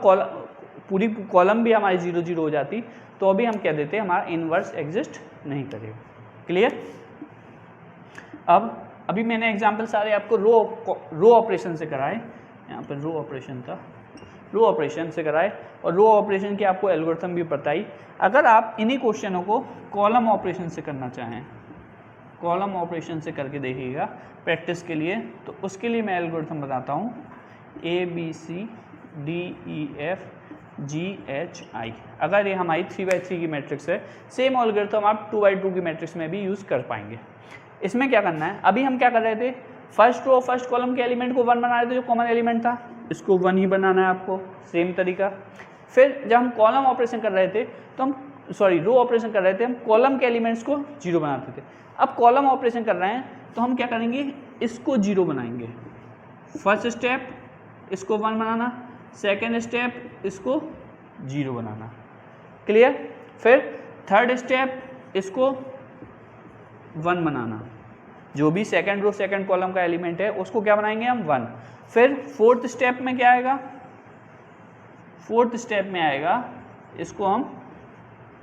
पूरी कॉलम भी हमारी 0 0 हो जाती तो अभी हम कह देते हैं हमारा इनवर्स एग्जिस्ट नहीं करेगा। क्लियर, अब अभी मैंने एग्जाम्पल सारे आपको रो ऑपरेशन से कराए, यहाँ पर रो ऑपरेशन था, रो ऑपरेशन से कराए और रो ऑपरेशन की आपको एल्गोरिथम भी बताई। अगर आप इन्हीं क्वेश्चनों को कॉलम ऑपरेशन से करना चाहें, कॉलम ऑपरेशन से करके देखिएगा प्रैक्टिस के लिए, तो उसके लिए मैं एल्गोरिथम बताता हूँ ABCDEF GHI। अगर ये हमारी 3x3 की मैट्रिक्स है, सेम एल्गोरिथम आप 2x2 की मैट्रिक्स में भी यूज़ कर पाएंगे। इसमें क्या करना है, अभी हम क्या कर रहे थे, फर्स्ट रो फर्स्ट कॉलम के एलिमेंट को 1 बना रहे थे, जो कॉमन एलिमेंट था इसको 1 ही बनाना है आपको, सेम तरीका। फिर जब हम कॉलम ऑपरेशन कर रहे थे तो हम रो ऑपरेशन कर रहे थे, हम कॉलम के एलिमेंट्स को 0 बनाते थे। अब कॉलम ऑपरेशन कर रहे हैं तो हम क्या करेंगे, इसको 0 बनाएंगे। फर्स्ट स्टेप इसको 1 बनाना, सेकेंड स्टेप इसको 0 बनाना। क्लियर, फिर थर्ड स्टेप इसको 1 बनाना, जो भी सेकंड रो सेकंड कॉलम का एलिमेंट है उसको क्या बनाएंगे हम, 1। फिर फोर्थ स्टेप में क्या आएगा, फोर्थ स्टेप में आएगा इसको हम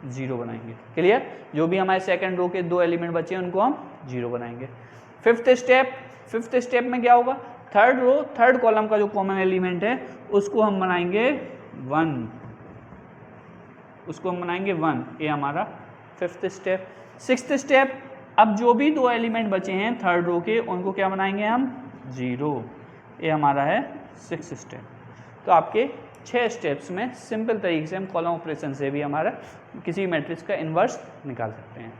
0 बनाएंगे। क्लियर, जो भी हमारे सेकंड रो के 2 एलिमेंट बचे हैं उनको हम 0 बनाएंगे। फिफ्थ स्टेप में क्या होगा, थर्ड रो थर्ड कॉलम का जो कॉमन एलिमेंट है उसको हम बनाएंगे 1, उसको हम बनाएंगे 1, ये हमारा फिफ्थ स्टेप। सिक्स्थ स्टेप, अब जो भी 2 एलिमेंट बचे हैं थर्ड रो के उनको क्या बनाएंगे हम, 0, ये हमारा है सिक्स्थ स्टेप। तो आपके 6 स्टेप्स में सिंपल तरीके से हम कॉलम ऑपरेशन से भी हमारा किसी मैट्रिक्स का इन्वर्स निकाल सकते हैं।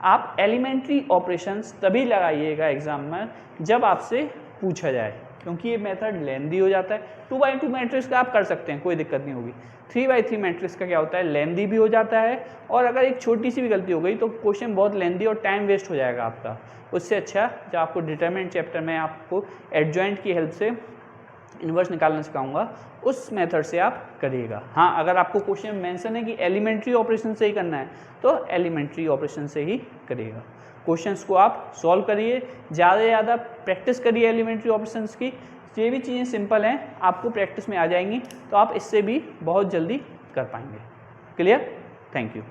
आप एलिमेंट्री ऑपरेशंस तभी लगाइएगा एग्जाम में जब आपसे पूछा जाए, क्योंकि ये मेथड लेंदी हो जाता है। 2x2 मैट्रिक्स का आप कर सकते हैं, कोई दिक्कत नहीं होगी। 3x3 मैट्रिक्स का क्या होता है, लेंदी भी हो जाता है, और अगर एक छोटी सी भी गलती हो गई तो क्वेश्चन बहुत लेंदी और टाइम वेस्ट हो जाएगा आपका। उससे अच्छा जब आपको डिटरमिनेंट चैप्टर में आपको एडजॉइंट की हेल्प से इन्वर्स निकालना सिखाऊंगा, उस मेथड से आप करिएगा। हाँ, अगर आपको क्वेश्चन मेंशन है कि एलिमेंट्री ऑपरेशन से ही करना है तो एलिमेंट्री ऑपरेशन से ही करिएगा। क्वेश्चंस को आप सॉल्व करिए, ज़्यादा से ज़्यादा प्रैक्टिस करिए एलिमेंट्री ऑपरेशंस की। ये भी चीज़ें सिंपल हैं, आपको प्रैक्टिस में आ जाएंगी तो आप इससे भी बहुत जल्दी कर पाएंगे। Clear, thank you.